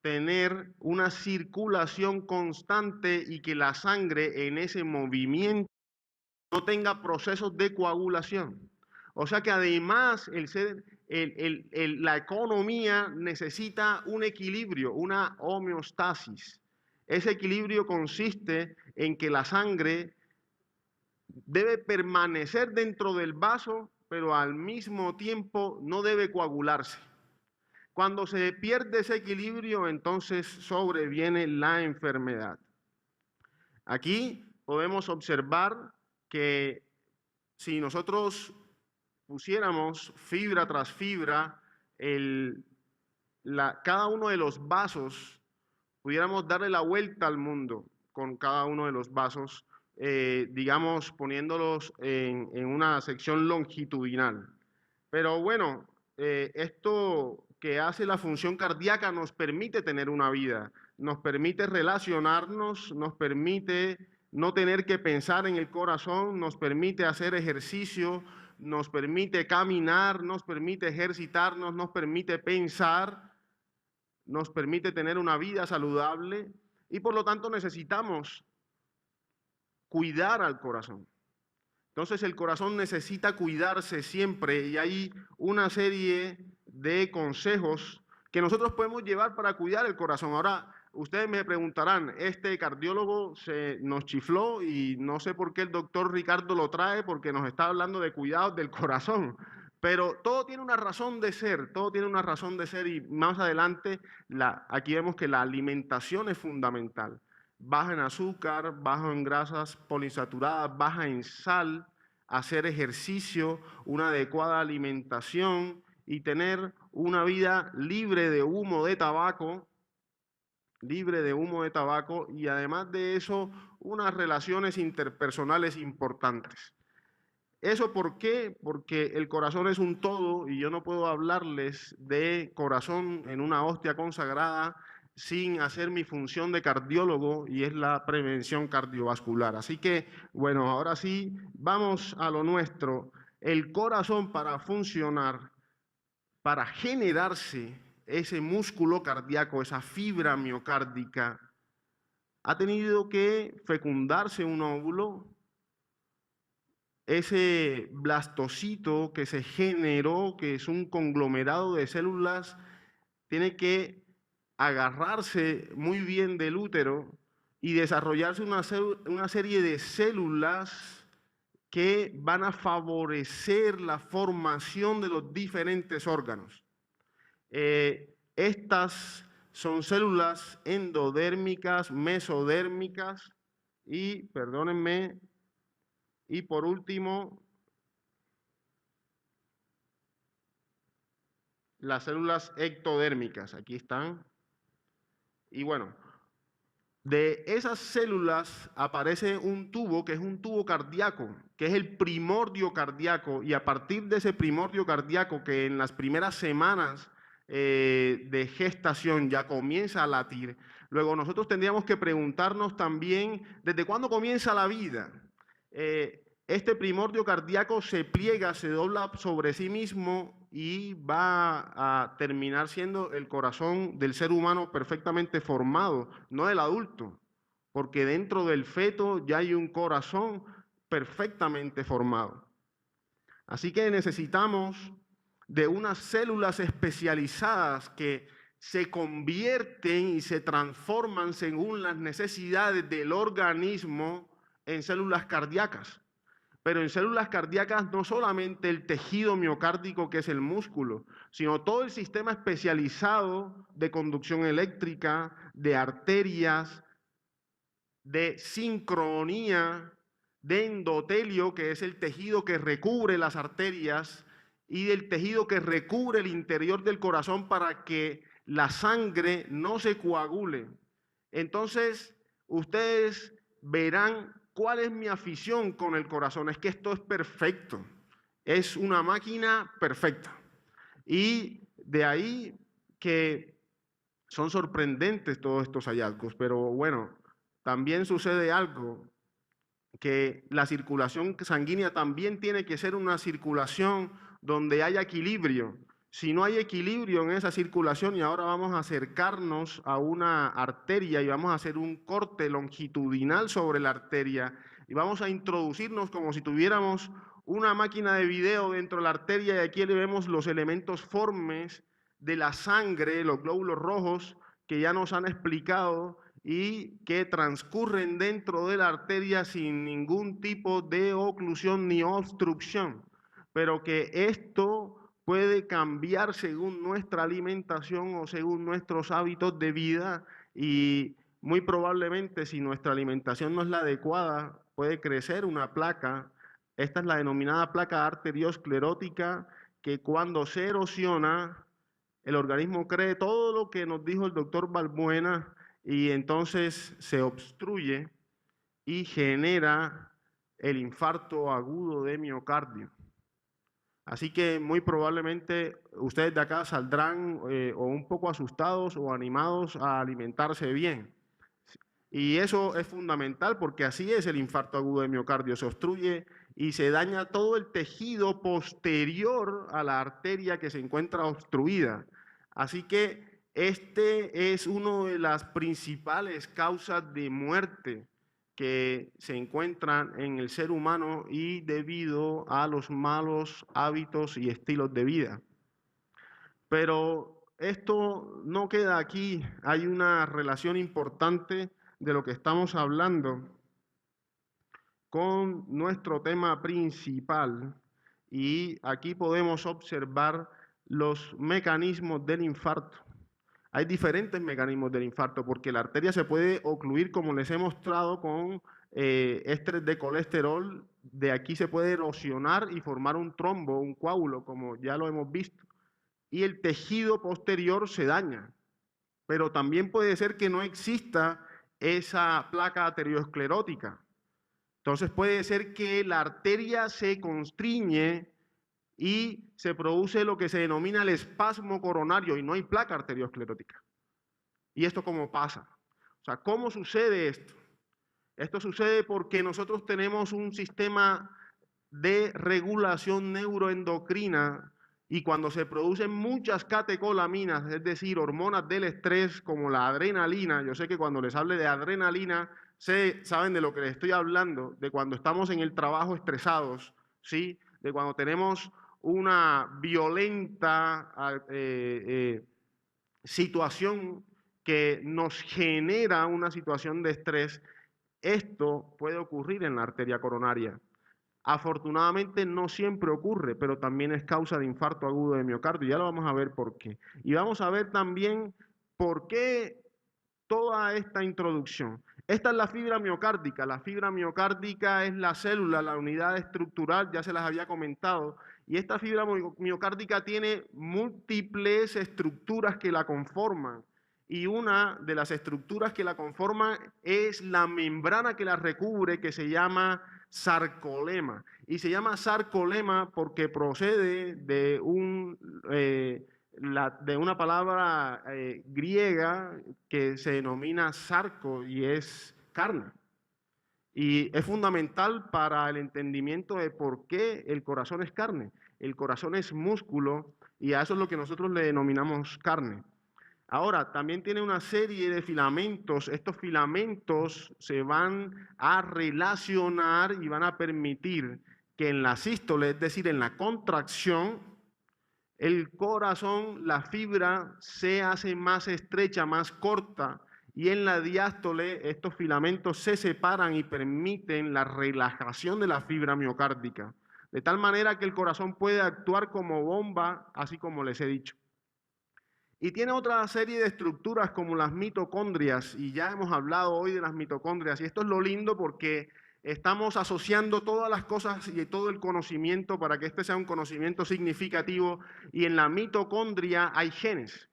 tener una circulación constante y que la sangre en ese movimiento no tenga procesos de coagulación. O sea que además la economía necesita un equilibrio, una homeostasis. Ese equilibrio consiste en que la sangre debe permanecer dentro del vaso, pero al mismo tiempo no debe coagularse. Cuando se pierde ese equilibrio, entonces sobreviene la enfermedad. Aquí podemos observar que si nosotros pusiéramos fibra tras fibra, cada uno de los vasos, pudiéramos darle la vuelta al mundo con cada uno de los vasos, digamos, poniéndolos en una sección longitudinal. Pero bueno, esto que hace la función cardíaca nos permite tener una vida, nos permite relacionarnos, nos permite no tener que pensar en el corazón, nos permite hacer ejercicio, nos permite caminar, nos permite ejercitarnos, nos permite pensar, nos permite tener una vida saludable y por lo tanto necesitamos cuidar al corazón. Entonces el corazón necesita cuidarse siempre y hay una serie de consejos que nosotros podemos llevar para cuidar el corazón. Ahora, ustedes me preguntarán, este cardiólogo nos chifló y no sé por qué el doctor Ricardo lo trae porque nos está hablando de cuidados del corazón. Pero todo tiene una razón de ser, todo tiene una razón de ser y más adelante aquí vemos que la alimentación es fundamental. Baja en azúcar, baja en grasas poliinsaturadas, baja en sal, hacer ejercicio, una adecuada alimentación y tener una vida libre de humo de tabaco, y además de eso, unas relaciones interpersonales importantes. ¿Eso por qué? Porque el corazón es un todo y yo no puedo hablarles de corazón en una hostia consagrada sin hacer mi función de cardiólogo y es la prevención cardiovascular. Así que, bueno, ahora sí, vamos a lo nuestro. El corazón para funcionar, para generarse ese músculo cardíaco, esa fibra miocárdica, ha tenido que fecundarse un óvulo. Ese blastocito que se generó, que es un conglomerado de células, tiene que agarrarse muy bien del útero y desarrollarse una serie de células que van a favorecer la formación de los diferentes órganos. Estas son células endodérmicas, mesodérmicas y, perdónenme, y por último, las células ectodérmicas, aquí están. Y bueno, de esas células aparece un tubo que es un tubo cardíaco, que es el primordio cardíaco, y a partir de ese primordio cardíaco que en las primeras semanas de gestación ya comienza a latir, luego nosotros tendríamos que preguntarnos también desde cuándo comienza la vida. Este primordio cardíaco se pliega, se dobla sobre sí mismo y va a terminar siendo el corazón del ser humano perfectamente formado, no del adulto, porque dentro del feto ya hay un corazón perfectamente formado. Así que necesitamos de unas células especializadas que se convierten y se transforman según las necesidades del organismo en células cardíacas. Pero en células cardíacas no solamente el tejido miocárdico, que es el músculo, sino todo el sistema especializado de conducción eléctrica, de arterias, de sincronía, de endotelio, que es el tejido que recubre las arterias, y del tejido que recubre el interior del corazón para que la sangre no se coagule. Entonces, ustedes verán ¿cuál es mi afición con el corazón? Es que esto es perfecto. Es una máquina perfecta. Y de ahí que Son sorprendentes todos estos hallazgos, pero bueno, también sucede algo, que la circulación sanguínea también tiene que ser una circulación donde haya equilibrio. Si no hay equilibrio en esa circulación, y ahora vamos a acercarnos a una arteria y vamos a hacer un corte longitudinal sobre la arteria y vamos a introducirnos como si tuviéramos una máquina de video dentro de la arteria, y aquí le vemos los elementos formes de la sangre, los glóbulos rojos que ya nos han explicado y que transcurren dentro de la arteria sin ningún tipo de oclusión ni obstrucción, pero que esto puede cambiar según nuestra alimentación o según nuestros hábitos de vida, y muy probablemente si nuestra alimentación no es la adecuada, puede crecer una placa. Esta es la denominada placa arteriosclerótica, que cuando se erosiona, el organismo cree todo lo que nos dijo el doctor Balbuena y entonces se obstruye y genera el infarto agudo de miocardio. Así que muy probablemente ustedes de acá saldrán o un poco asustados o animados a alimentarse bien. Y eso es fundamental porque así es el infarto agudo de miocardio. Se obstruye y se daña todo el tejido posterior a la arteria que se encuentra obstruida. Así que este es una de las principales causas de muerte que se encuentran en el ser humano y debido a los malos hábitos y estilos de vida. Pero esto no queda aquí, hay una relación importante de lo que estamos hablando con nuestro tema principal, y aquí podemos observar los mecanismos del infarto. Hay diferentes mecanismos del infarto porque la arteria se puede ocluir, como les he mostrado, con ésteres de colesterol. De aquí se puede erosionar y formar un trombo, un coágulo, como ya lo hemos visto. Y el tejido posterior se daña. Pero también puede ser que no exista esa placa arteriosclerótica. Entonces puede ser que la arteria se constriñe y se produce lo que se denomina el espasmo coronario y no hay placa arteriosclerótica. ¿Y esto cómo pasa? O sea, ¿cómo sucede esto? Esto sucede porque nosotros tenemos un sistema de regulación neuroendocrina, y cuando se producen muchas catecolaminas, es decir, hormonas del estrés como la adrenalina, yo sé que cuando les hable de adrenalina, saben de lo que les estoy hablando, de cuando estamos en el trabajo estresados, ¿sí? De cuando tenemos una violenta situación que nos genera una situación de estrés. Esto puede ocurrir en la arteria coronaria. Afortunadamente no siempre ocurre, pero también es causa de infarto agudo de miocardio. Ya lo vamos a ver por qué. Y vamos a ver también por qué toda esta introducción. Esta es la fibra miocárdica. La fibra miocárdica es la célula, la unidad estructural, ya se las había comentado. Y esta fibra miocárdica tiene múltiples estructuras que la conforman. Y una de las estructuras que la conforman es la membrana que la recubre, que se llama sarcolema. Y se llama sarcolema porque procede de una palabra griega que se denomina sarco y es carne. Y es fundamental para el entendimiento de por qué el corazón es carne. El corazón es músculo y a eso es lo que nosotros le denominamos carne. Ahora, también tiene una serie de filamentos. Estos filamentos se van a relacionar y van a permitir que en la sístole, es decir, en la contracción, el corazón, la fibra se hace más estrecha, más corta, y en la diástole estos filamentos se separan y permiten la relajación de la fibra miocárdica, de tal manera que el corazón puede actuar como bomba, así como les he dicho. Y tiene otra serie de estructuras como las mitocondrias, y ya hemos hablado hoy de las mitocondrias, y esto es lo lindo porque estamos asociando todas las cosas y todo el conocimiento para que este sea un conocimiento significativo, y en la mitocondria hay genes.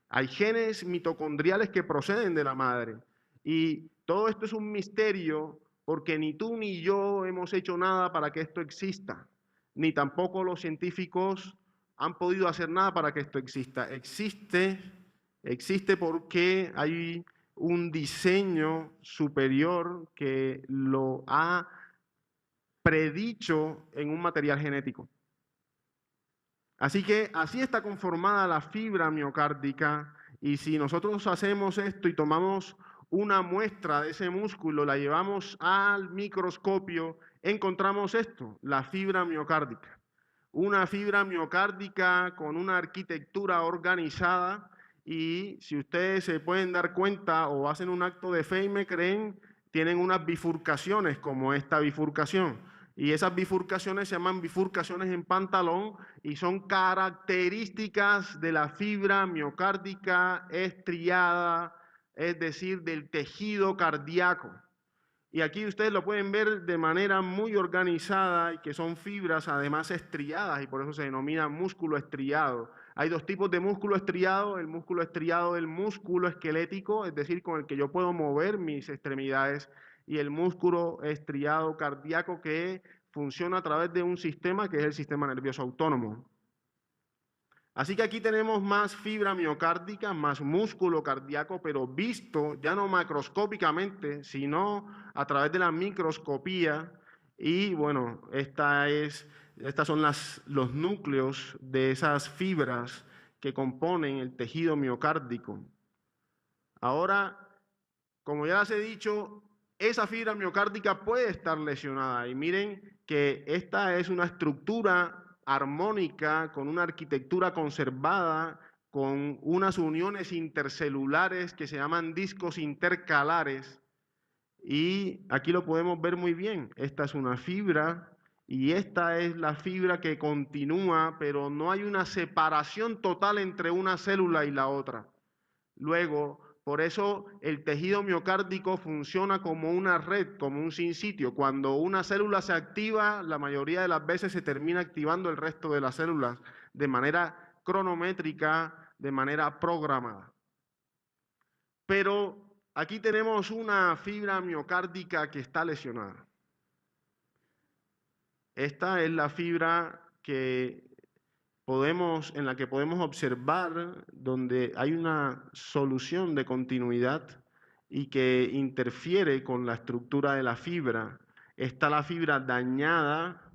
Hay genes mitocondriales que proceden de la madre, y todo esto es un misterio porque ni tú ni yo hemos hecho nada para que esto exista, ni tampoco los científicos han podido hacer nada para que esto exista. Existe Existe porque hay un diseño superior que lo ha predicho en un material genético. Así que así está conformada la fibra miocárdica, y si nosotros hacemos esto y tomamos una muestra de ese músculo, la llevamos al microscopio, encontramos esto, la fibra miocárdica. Una fibra miocárdica con una arquitectura organizada, y si ustedes se pueden dar cuenta o hacen un acto de fe y me creen, tienen unas bifurcaciones como esta bifurcación. Y esas bifurcaciones se llaman bifurcaciones en pantalón y son características de la fibra miocárdica estriada, es decir, del tejido cardíaco. Y aquí ustedes lo pueden ver de manera muy organizada, y que son fibras además estriadas, y por eso se denomina músculo estriado. Hay dos tipos de músculo estriado: el músculo estriado del músculo esquelético, es decir, con el que yo puedo mover mis extremidades, y el músculo estriado cardíaco, que funciona a través de un sistema que es el sistema nervioso autónomo. Así que aquí tenemos más fibra miocárdica, más músculo cardíaco, pero visto ya no macroscópicamente, sino a través de la microscopía. Y bueno, estas son los núcleos de esas fibras que componen el tejido miocárdico. Ahora, como ya les he dicho, esa fibra miocárdica puede estar lesionada. Y miren que esta es una estructura armónica, con una arquitectura conservada, con unas uniones intercelulares que se llaman discos intercalares. Y aquí lo podemos ver muy bien. Esta es una fibra y esta es la fibra que continúa, pero no hay una separación total entre una célula y la otra. Luego, por eso el tejido miocárdico funciona como una red, como un sinsitio. Cuando una célula se activa, la mayoría de las veces se termina activando el resto de las células de manera cronométrica, de manera programada. Pero aquí tenemos una fibra miocárdica que está lesionada. Esta es la fibra en la que podemos observar donde hay una solución de continuidad y que interfiere con la estructura de la fibra. Está la fibra dañada,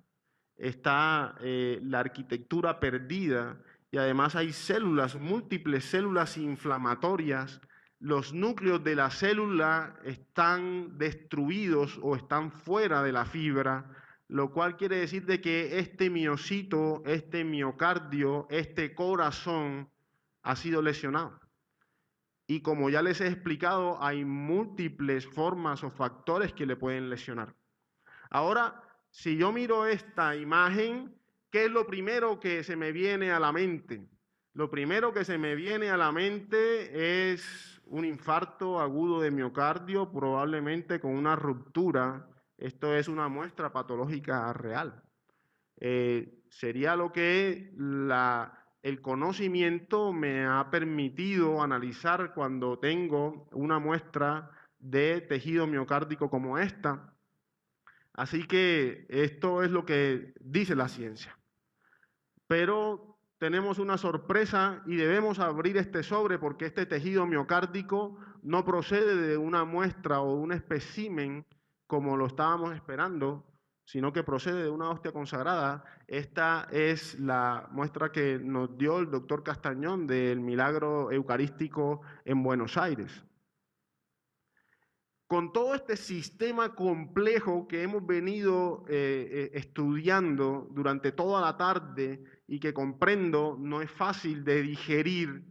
está la arquitectura perdida, y además hay células, múltiples células inflamatorias. Los núcleos de la célula están destruidos o están fuera de la fibra, lo cual quiere decir de que este miocito, este miocardio, este corazón ha sido lesionado. Y como ya les he explicado, hay múltiples formas o factores que le pueden lesionar. Ahora, si yo miro esta imagen, ¿qué es lo primero que se me viene a la mente? Lo primero que se me viene a la mente es un infarto agudo de miocardio, probablemente con una ruptura. Esto es una muestra patológica real. Sería lo que el conocimiento me ha permitido analizar cuando tengo una muestra de tejido miocárdico como esta. Así que esto es lo que dice la ciencia. Pero tenemos una sorpresa y debemos abrir este sobre, porque este tejido miocárdico no procede de una muestra o un espécimen como lo estábamos esperando, sino que procede de una hostia consagrada. Esta es la muestra que nos dio el doctor Castañón del milagro eucarístico en Buenos Aires. Con todo este sistema complejo que hemos venido estudiando durante toda la tarde y que comprendo no es fácil de digerir,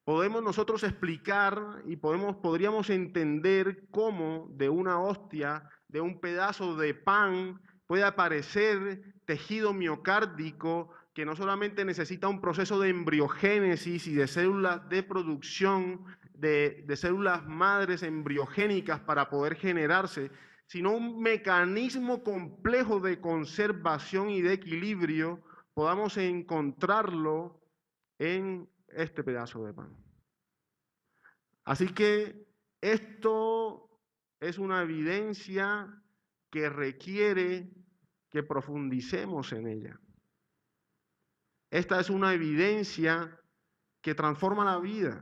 podemos nosotros explicar y podríamos entender cómo de una hostia, de un pedazo de pan, puede aparecer tejido miocárdico que no solamente necesita un proceso de embriogénesis y de células de producción, de células madres embriogénicas para poder generarse, sino un mecanismo complejo de conservación y de equilibrio, podamos encontrarlo en este pedazo de pan. Así que esto es una evidencia que requiere que profundicemos en ella. Esta es una evidencia que transforma la vida.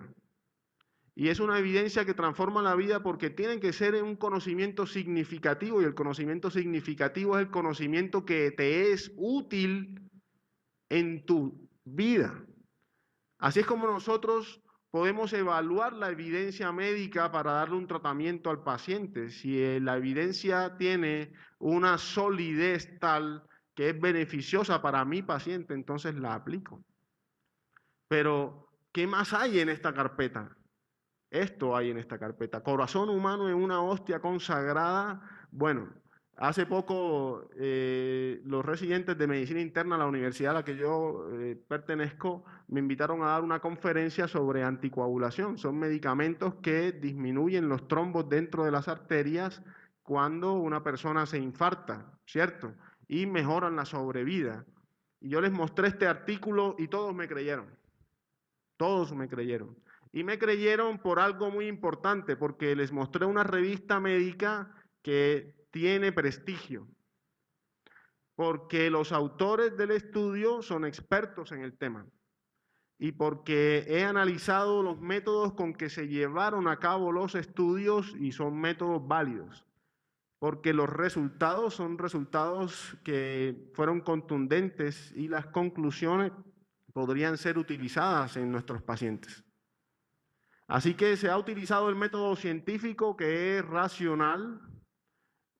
Y es una evidencia que transforma la vida porque tiene que ser un conocimiento significativo, y el conocimiento significativo es el conocimiento que te es útil en tu vida. Así es como nosotros podemos evaluar la evidencia médica para darle un tratamiento al paciente. Si la evidencia tiene una solidez tal que es beneficiosa para mi paciente, entonces la aplico. Pero, ¿qué más hay en esta carpeta? Esto hay en esta carpeta. Corazón humano en una hostia consagrada. Bueno, hace poco los residentes de medicina interna a la universidad a la que yo pertenezco me invitaron a dar una conferencia sobre anticoagulación. Son medicamentos que disminuyen los trombos dentro de las arterias cuando una persona se infarta, ¿cierto? Y mejoran la sobrevida. Y yo les mostré este artículo y todos me creyeron. Todos me creyeron. Y me creyeron por algo muy importante, porque les mostré una revista médica que tiene prestigio, porque los autores del estudio son expertos en el tema y porque he analizado los métodos con que se llevaron a cabo los estudios y son métodos válidos, porque los resultados son resultados que fueron contundentes y las conclusiones podrían ser utilizadas en nuestros pacientes. Así que se ha utilizado el método científico, que es racional,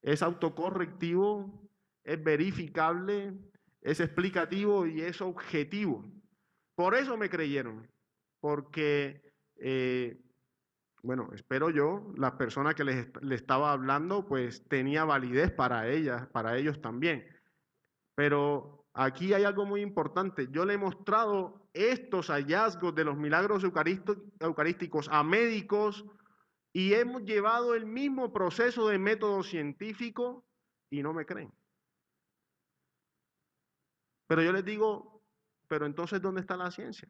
es autocorrectivo, es verificable, es explicativo y es objetivo. Por eso me creyeron, porque, bueno, espero yo, la persona que le estaba hablando, pues tenía validez para ellas, para ellos también. Pero aquí hay algo muy importante. Yo le he mostrado estos hallazgos de los milagros eucarísticos a médicos y hemos llevado el mismo proceso de método científico y no me creen. Pero yo les digo, pero entonces, ¿dónde está la ciencia?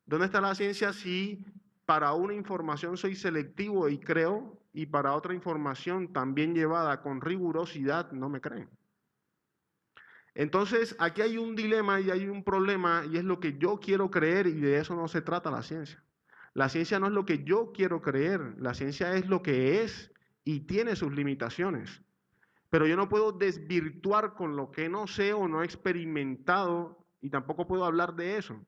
¿Dónde está la ciencia si para una información soy selectivo y creo, y para otra información también llevada con rigurosidad no me creen? Entonces, aquí hay un dilema y hay un problema, y es lo que yo quiero creer, y de eso no se trata la ciencia. La ciencia no es lo que yo quiero creer, la ciencia es lo que es y tiene sus limitaciones. Pero yo no puedo desvirtuar con lo que no sé o no he experimentado, y tampoco puedo hablar de eso.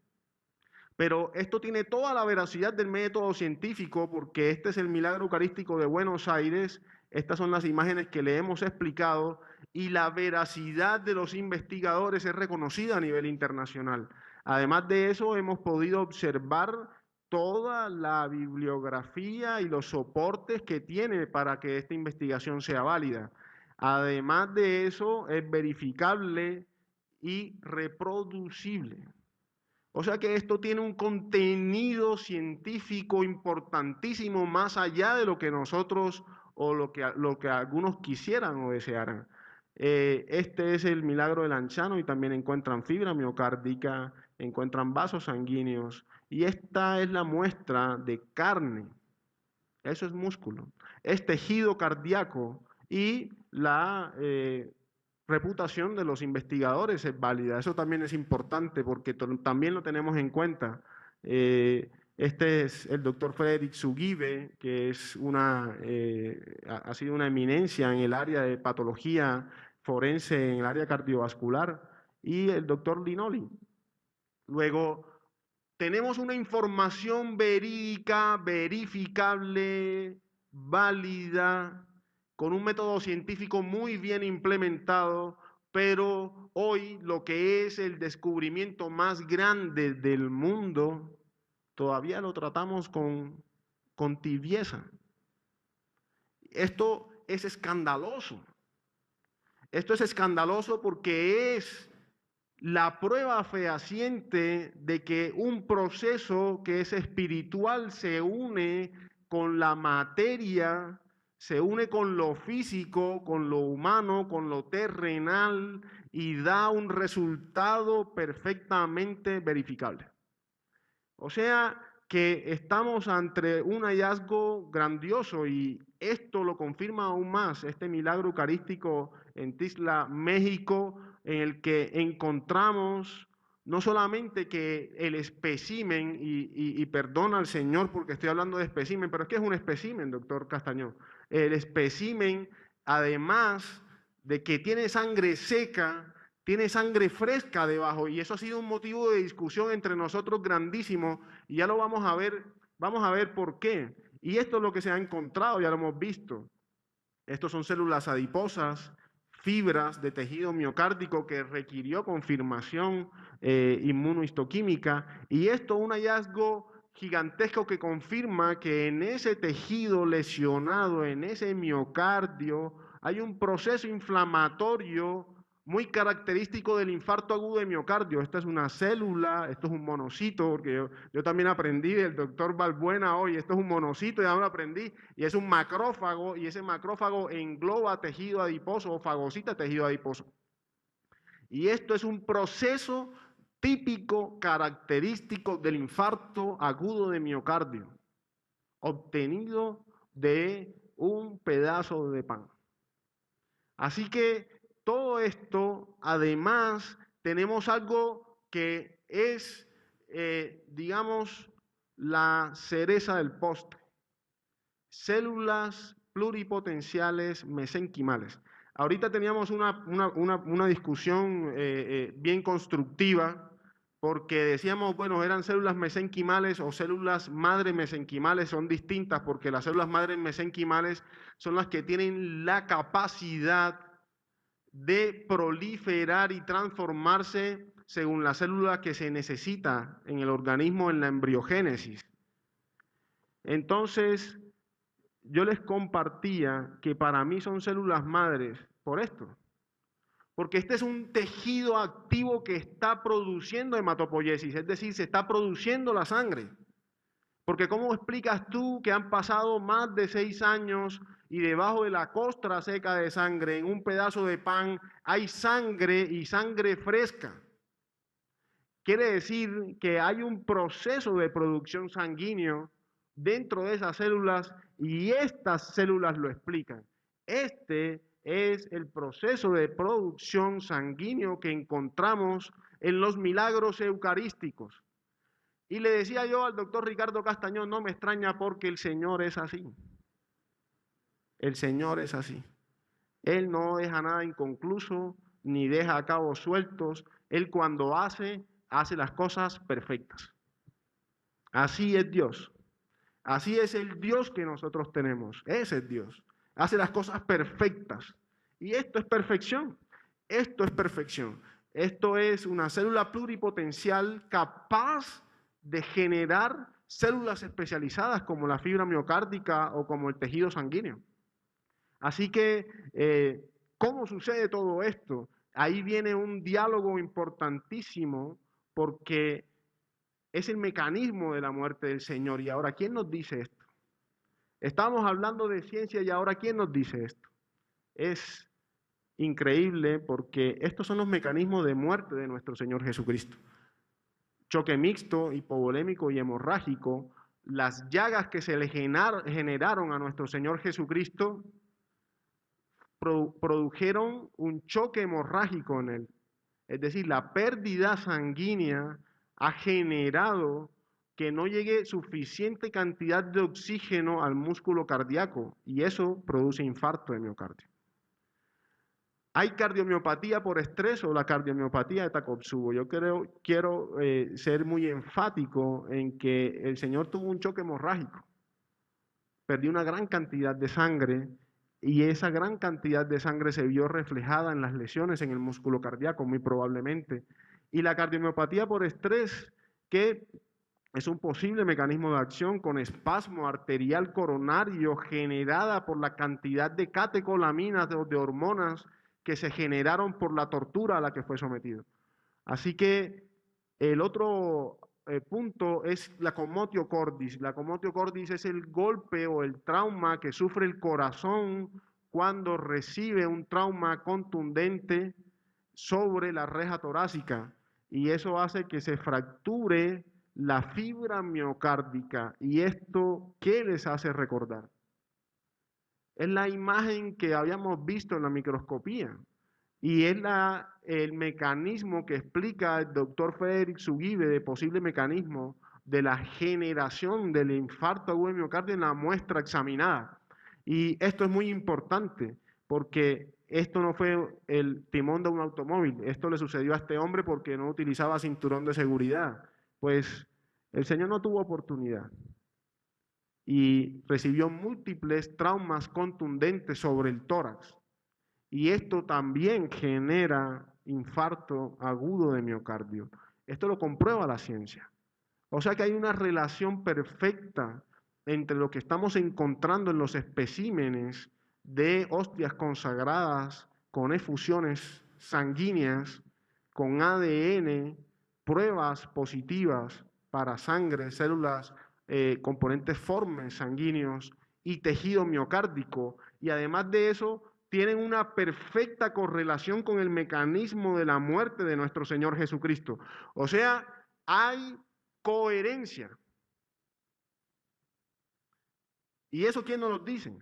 Pero esto tiene toda la veracidad del método científico, porque este es el milagro eucarístico de Buenos Aires, estas son las imágenes que le hemos explicado, y la veracidad de los investigadores es reconocida a nivel internacional. Además de eso, hemos podido observar toda la bibliografía y los soportes que tiene para que esta investigación sea válida. Además de eso, es verificable y reproducible. O sea que esto tiene un contenido científico importantísimo más allá de lo que nosotros o lo que algunos quisieran o desearan. Este es el milagro del Lanchano, y también encuentran fibra miocárdica, encuentran vasos sanguíneos, y esta es la muestra de carne. Eso es músculo. Es tejido cardíaco, y la reputación de los investigadores es válida. Eso también es importante porque también lo tenemos en cuenta. Este es el doctor Frederick Zugibe, que es ha sido una eminencia en el área de patología forense, en el área cardiovascular, y el doctor Linoli. Luego, tenemos una información verídica, verificable, válida, con un método científico muy bien implementado, pero hoy lo que es el descubrimiento más grande del mundo, todavía lo tratamos con tibieza. Esto es escandaloso. Esto es escandaloso porque es la prueba fehaciente de que un proceso que es espiritual se une con la materia, se une con lo físico, con lo humano, con lo terrenal, y da un resultado perfectamente verificable. O sea que estamos ante un hallazgo grandioso, y esto lo confirma aún más este milagro eucarístico en Tixla, México, en el que encontramos no solamente que el espécimen, y perdona al Señor porque estoy hablando de espécimen, pero es que es un espécimen, doctor Castañón. El espécimen, además de que tiene sangre seca, tiene sangre fresca debajo, y eso ha sido un motivo de discusión entre nosotros grandísimo, y ya lo vamos a ver por qué. Y esto es lo que se ha encontrado, ya lo hemos visto. Estos son células adiposas, fibras de tejido miocárdico que requirió confirmación inmunohistoquímica, y esto es un hallazgo gigantesco que confirma que en ese tejido lesionado, en ese miocardio, hay un proceso inflamatorio muy característico del infarto agudo de miocardio. Esta es una célula, esto es un monocito, porque yo también aprendí del doctor Balbuena hoy, esto es un monocito, ya lo aprendí, y es un macrófago, y ese macrófago engloba tejido adiposo o fagocita tejido adiposo. Y esto es un proceso típico, característico del infarto agudo de miocardio, obtenido de un pedazo de pan. Así que todo esto, además, tenemos algo que es, digamos, la cereza del postre. Células pluripotenciales mesenquimales. Ahorita teníamos una discusión bien constructiva, porque decíamos, bueno, eran células mesenquimales o células madre mesenquimales, son distintas, porque las células madre mesenquimales son las que tienen la capacidad de proliferar y transformarse según la célula que se necesita en el organismo en la embriogénesis. Entonces, yo les compartía que para mí son células madres por esto, porque este es un tejido activo que está produciendo hematopoiesis, es decir, se está produciendo la sangre. Porque ¿cómo explicas tú que han pasado más de 6 años y debajo de la costra seca de sangre, en un pedazo de pan, hay sangre y sangre fresca? Quiere decir que hay un proceso de producción sanguíneo dentro de esas células, y estas células lo explican. Este es el proceso de producción sanguíneo que encontramos en los milagros eucarísticos. Y le decía yo al doctor Ricardo Castañón, no me extraña porque el Señor es así. El Señor es así. Él no deja nada inconcluso, ni deja cabos sueltos. Él cuando hace las cosas perfectas. Así es Dios. Así es el Dios que nosotros tenemos. Ese es Dios. Hace las cosas perfectas. Y esto es perfección. Esto es perfección. Esto es una célula pluripotencial capaz de generar células especializadas como la fibra miocárdica o como el tejido sanguíneo. Así que, ¿cómo sucede todo esto? Ahí viene un diálogo importantísimo, porque es el mecanismo de la muerte del Señor. Y ahora, ¿quién nos dice esto? Estamos hablando de ciencia y ahora, ¿quién nos dice esto? Es increíble, porque estos son los mecanismos de muerte de nuestro Señor Jesucristo. Choque mixto, hipovolémico y hemorrágico, las llagas que se le generaron a nuestro Señor Jesucristo produjeron un choque hemorrágico en él. Es decir, la pérdida sanguínea ha generado que no llegue suficiente cantidad de oxígeno al músculo cardíaco, y eso produce infarto de miocardio. ¿Hay cardiomiopatía por estrés o la cardiomiopatía de Takotsubo? Yo quiero ser muy enfático en que el Señor tuvo un choque hemorrágico, perdió una gran cantidad de sangre, y esa gran cantidad de sangre se vio reflejada en las lesiones en el músculo cardíaco, muy probablemente. Y la cardiomiopatía por estrés, que es un posible mecanismo de acción con espasmo arterial coronario generada por la cantidad de catecolaminas de hormonas que se generaron por la tortura a la que fue sometido. Así que el otro punto es la commotio cordis. La commotio cordis es el golpe o el trauma que sufre el corazón cuando recibe un trauma contundente sobre la reja torácica, y eso hace que se fracture la fibra miocárdica. ¿Y esto qué les hace recordar? Es la imagen que habíamos visto en la microscopía. Y es el mecanismo que explica el doctor Frederick Zugibe, de posible mecanismo de la generación del infarto agudo de miocardio en la muestra examinada. Y esto es muy importante porque esto no fue el timón de un automóvil, esto le sucedió a este hombre porque no utilizaba cinturón de seguridad. Pues el Señor no tuvo oportunidad y recibió múltiples traumas contundentes sobre el tórax. Y esto también genera infarto agudo de miocardio. Esto lo comprueba la ciencia. O sea que hay una relación perfecta entre lo que estamos encontrando en los especímenes de hostias consagradas con efusiones sanguíneas, con ADN, pruebas positivas para sangre, células, componentes formes sanguíneos y tejido miocárdico. Y además de eso, tienen una perfecta correlación con el mecanismo de la muerte de nuestro Señor Jesucristo. O sea, hay coherencia. ¿Y eso quién nos lo dice?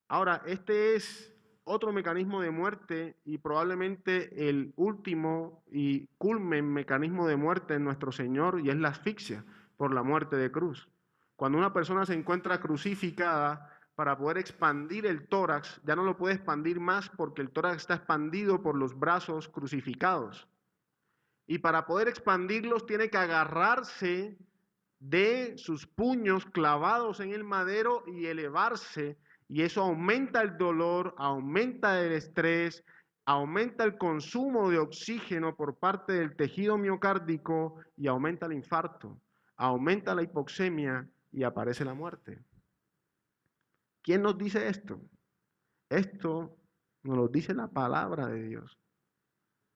Ahora, este es otro mecanismo de muerte y probablemente el último y culmen mecanismo de muerte en nuestro Señor, y es la asfixia por la muerte de cruz. Cuando una persona se encuentra crucificada, para poder expandir el tórax, ya no lo puede expandir más porque el tórax está expandido por los brazos crucificados. Y para poder expandirlos tiene que agarrarse de sus puños clavados en el madero y elevarse, y eso aumenta el dolor, aumenta el estrés, aumenta el consumo de oxígeno por parte del tejido miocárdico y aumenta el infarto, aumenta la hipoxemia y aparece la muerte. ¿Quién nos dice esto? Esto nos lo dice la palabra de Dios.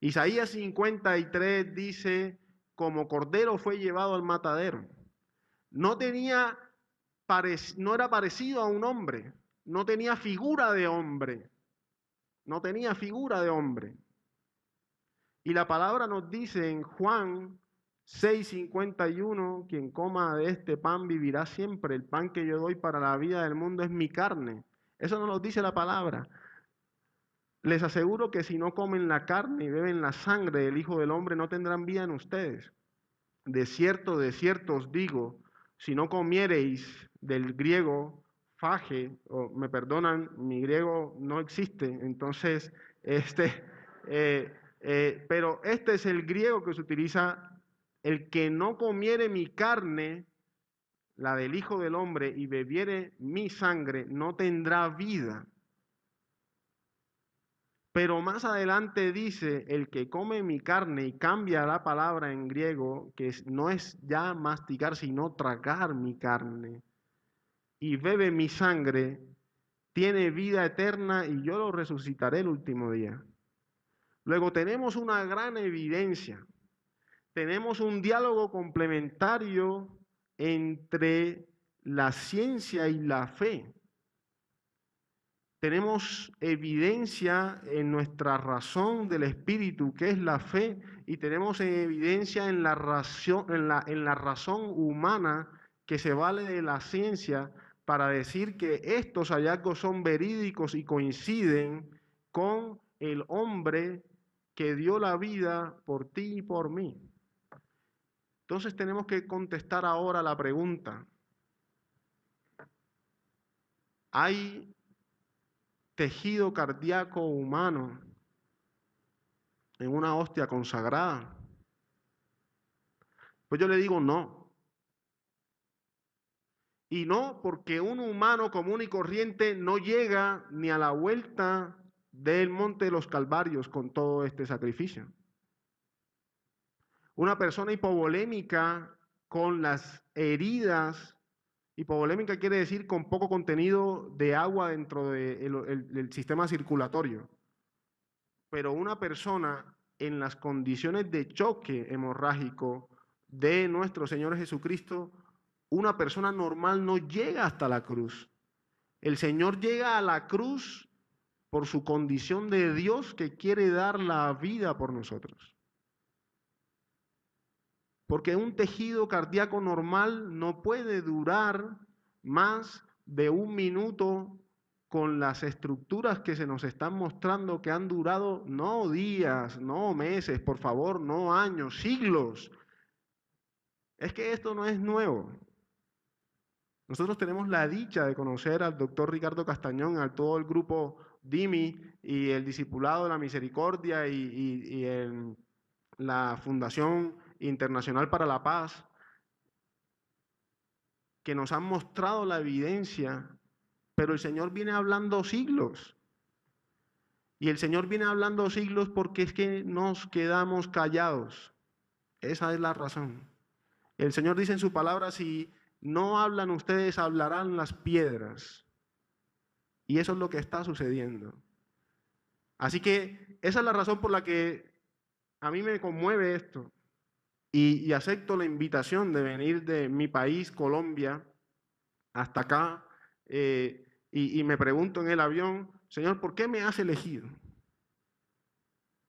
Isaías 53 dice, como cordero fue llevado al matadero. No era parecido a un hombre, no tenía figura de hombre, no tenía figura de hombre. Y la palabra nos dice en Juan 6:51, quien coma de este pan vivirá siempre, el pan que yo doy para la vida del mundo es mi carne. Eso nos lo dice la palabra. Les aseguro que si no comen la carne y beben la sangre del Hijo del Hombre, no tendrán vida en ustedes. De cierto os digo, si no comiereis del griego phage, o me perdonan, mi griego no existe, entonces, pero este es el griego que se utiliza, el que no comiere mi carne, la del Hijo del Hombre, y bebiere mi sangre, no tendrá vida. Pero más adelante dice, el que come mi carne, y cambia la palabra en griego, que no es ya masticar, sino tragar mi carne, y bebe mi sangre, tiene vida eterna y yo lo resucitaré el último día. Luego tenemos una gran evidencia, tenemos un diálogo complementario entre la ciencia y la fe. Tenemos evidencia en nuestra razón del Espíritu, que es la fe, y tenemos evidencia en la razón humana que se vale de la ciencia para decir que estos hallazgos son verídicos y coinciden con el hombre que dio la vida por ti y por mí. Entonces tenemos que contestar ahora la pregunta. ¿Hay tejido cardíaco humano en una hostia consagrada? Pues yo le digo no. Y no porque un humano común y corriente no llega ni a la vuelta del Monte de los Calvarios con todo este sacrificio. Una persona hipovolémica con las heridas, hipovolémica quiere decir con poco contenido de agua dentro del sistema circulatorio. Pero una persona en las condiciones de choque hemorrágico de nuestro Señor Jesucristo, una persona normal no llega hasta la cruz. El Señor llega a la cruz por su condición de Dios que quiere dar la vida por nosotros. Porque un tejido cardíaco normal no puede durar más de 1 minuto con las estructuras que se nos están mostrando que han durado no días, no meses, por favor, no años, siglos. Es que esto no es nuevo. Nosotros tenemos la dicha de conocer al doctor Ricardo Castañón, a todo el grupo DIMI y el Discipulado de la Misericordia y la Fundación Internacional para la Paz, que nos han mostrado la evidencia, pero el Señor viene hablando siglos. Y el Señor viene hablando siglos porque es que nos quedamos callados. Esa es la razón. El Señor dice en su palabra, si no hablan ustedes, hablarán las piedras. Y eso es lo que está sucediendo. Así que esa es la razón por la que a mí me conmueve esto. Y acepto la invitación de venir de mi país, Colombia, hasta acá. Y me pregunto en el avión, Señor, ¿por qué me has elegido?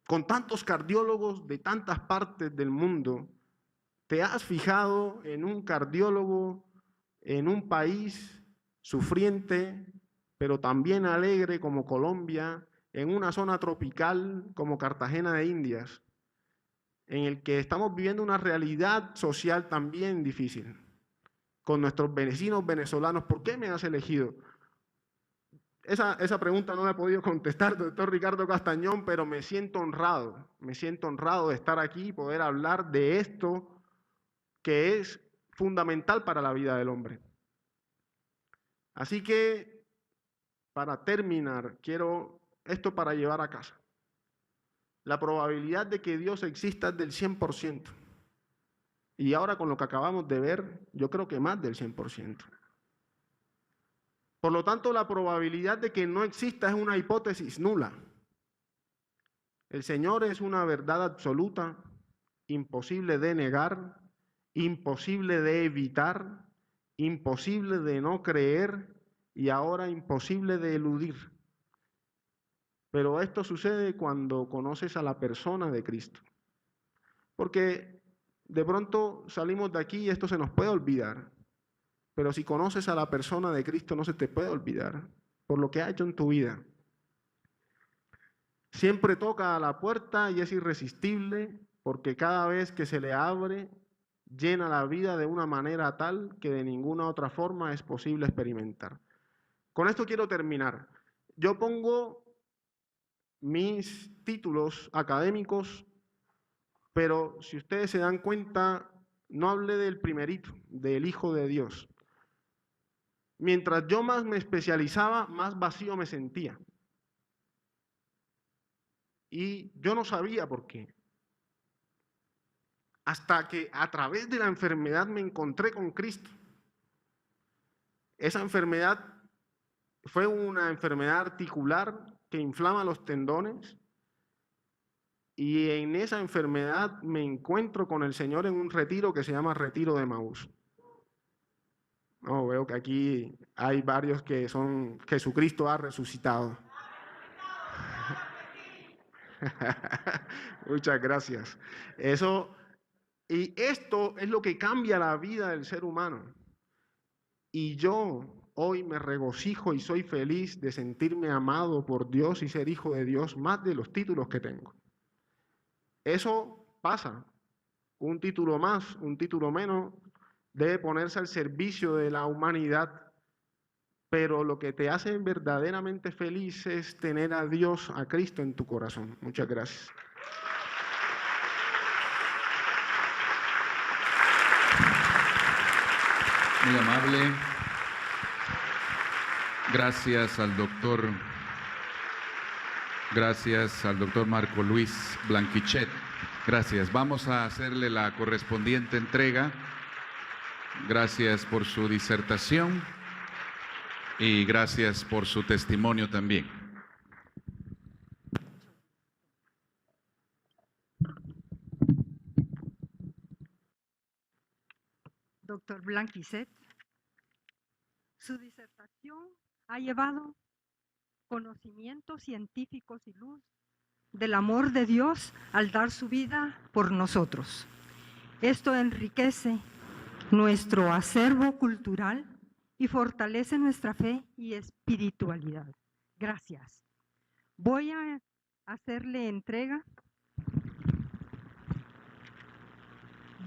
Con tantos cardiólogos de tantas partes del mundo, ¿te has fijado en un cardiólogo en un país sufriente, pero también alegre como Colombia, en una zona tropical como Cartagena de Indias, en el que estamos viviendo una realidad social también difícil, con nuestros vecinos venezolanos? ¿Por qué me has elegido? Esa pregunta no la he podido contestar, doctor Ricardo Castañón, pero me siento honrado de estar aquí y poder hablar de esto que es fundamental para la vida del hombre. Así que, para terminar, quiero esto para llevar a casa. La probabilidad de que Dios exista es del 100%. Y ahora con lo que acabamos de ver, yo creo que más del 100%. Por lo tanto, la probabilidad de que no exista es una hipótesis nula. El Señor es una verdad absoluta, imposible de negar, imposible de evitar, imposible de no creer y ahora imposible de eludir. Pero esto sucede cuando conoces a la persona de Cristo. Porque de pronto salimos de aquí y esto se nos puede olvidar. Pero si conoces a la persona de Cristo no se te puede olvidar por lo que ha hecho en tu vida. Siempre toca a la puerta y es irresistible porque cada vez que se le abre llena la vida de una manera tal que de ninguna otra forma es posible experimentar. Con esto quiero terminar. Yo pongo mis títulos académicos, pero si ustedes se dan cuenta, no hablé del primerito, del Hijo de Dios. Mientras yo más me especializaba, más vacío me sentía. Y yo no sabía por qué. Hasta que a través de la enfermedad me encontré con Cristo. Esa enfermedad fue una enfermedad articular que inflama los tendones. Y en esa enfermedad me encuentro con el Señor en un retiro que se llama Retiro de Emaús. No, veo que aquí hay varios que son Jesucristo ha resucitado. Muchas gracias. Y esto es lo que cambia la vida del ser humano. Y yo hoy me regocijo y soy feliz de sentirme amado por Dios y ser hijo de Dios más de los títulos que tengo. Eso pasa. Un título más, un título menos, debe ponerse al servicio de la humanidad, pero lo que te hace verdaderamente feliz es tener a Dios, a Cristo en tu corazón. Muchas gracias. Muy amable. Gracias al doctor Marco Luis Blanquichet. Gracias. Vamos a hacerle la correspondiente entrega. Gracias por su disertación y gracias por su testimonio también. Doctor Blanquichet, su disertación ha llevado conocimientos científicos y luz del amor de Dios al dar su vida por nosotros. Esto enriquece nuestro acervo cultural y fortalece nuestra fe y espiritualidad. Gracias. Voy a hacerle entrega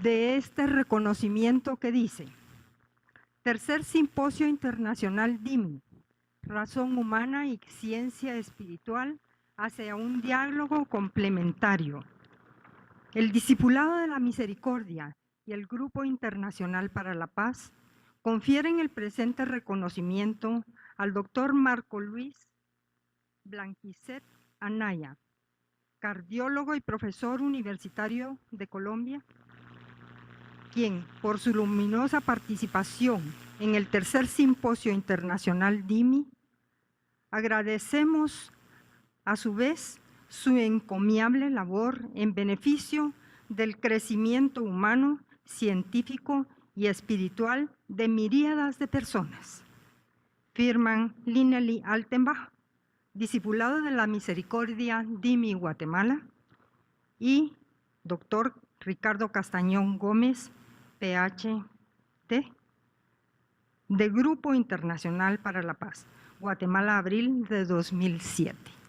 de este reconocimiento que dice: Tercer Simposio Internacional DIMI, Razón Humana y Ciencia Espiritual hacia un diálogo complementario. El Discipulado de la Misericordia y el Grupo Internacional para la Paz confieren el presente reconocimiento al doctor Marco Luis Blanquicet Anaya, cardiólogo y profesor universitario de Colombia, quien, por su luminosa participación en el Tercer Simposio Internacional DIMI, agradecemos a su vez su encomiable labor en beneficio del crecimiento humano, científico y espiritual de miríadas de personas. Firman Linely Altenbach, discipulado de la Misericordia DIMI Guatemala, y doctor Ricardo Castañón Gómez, PhD, de Grupo Internacional para la Paz, Guatemala, abril de 2007.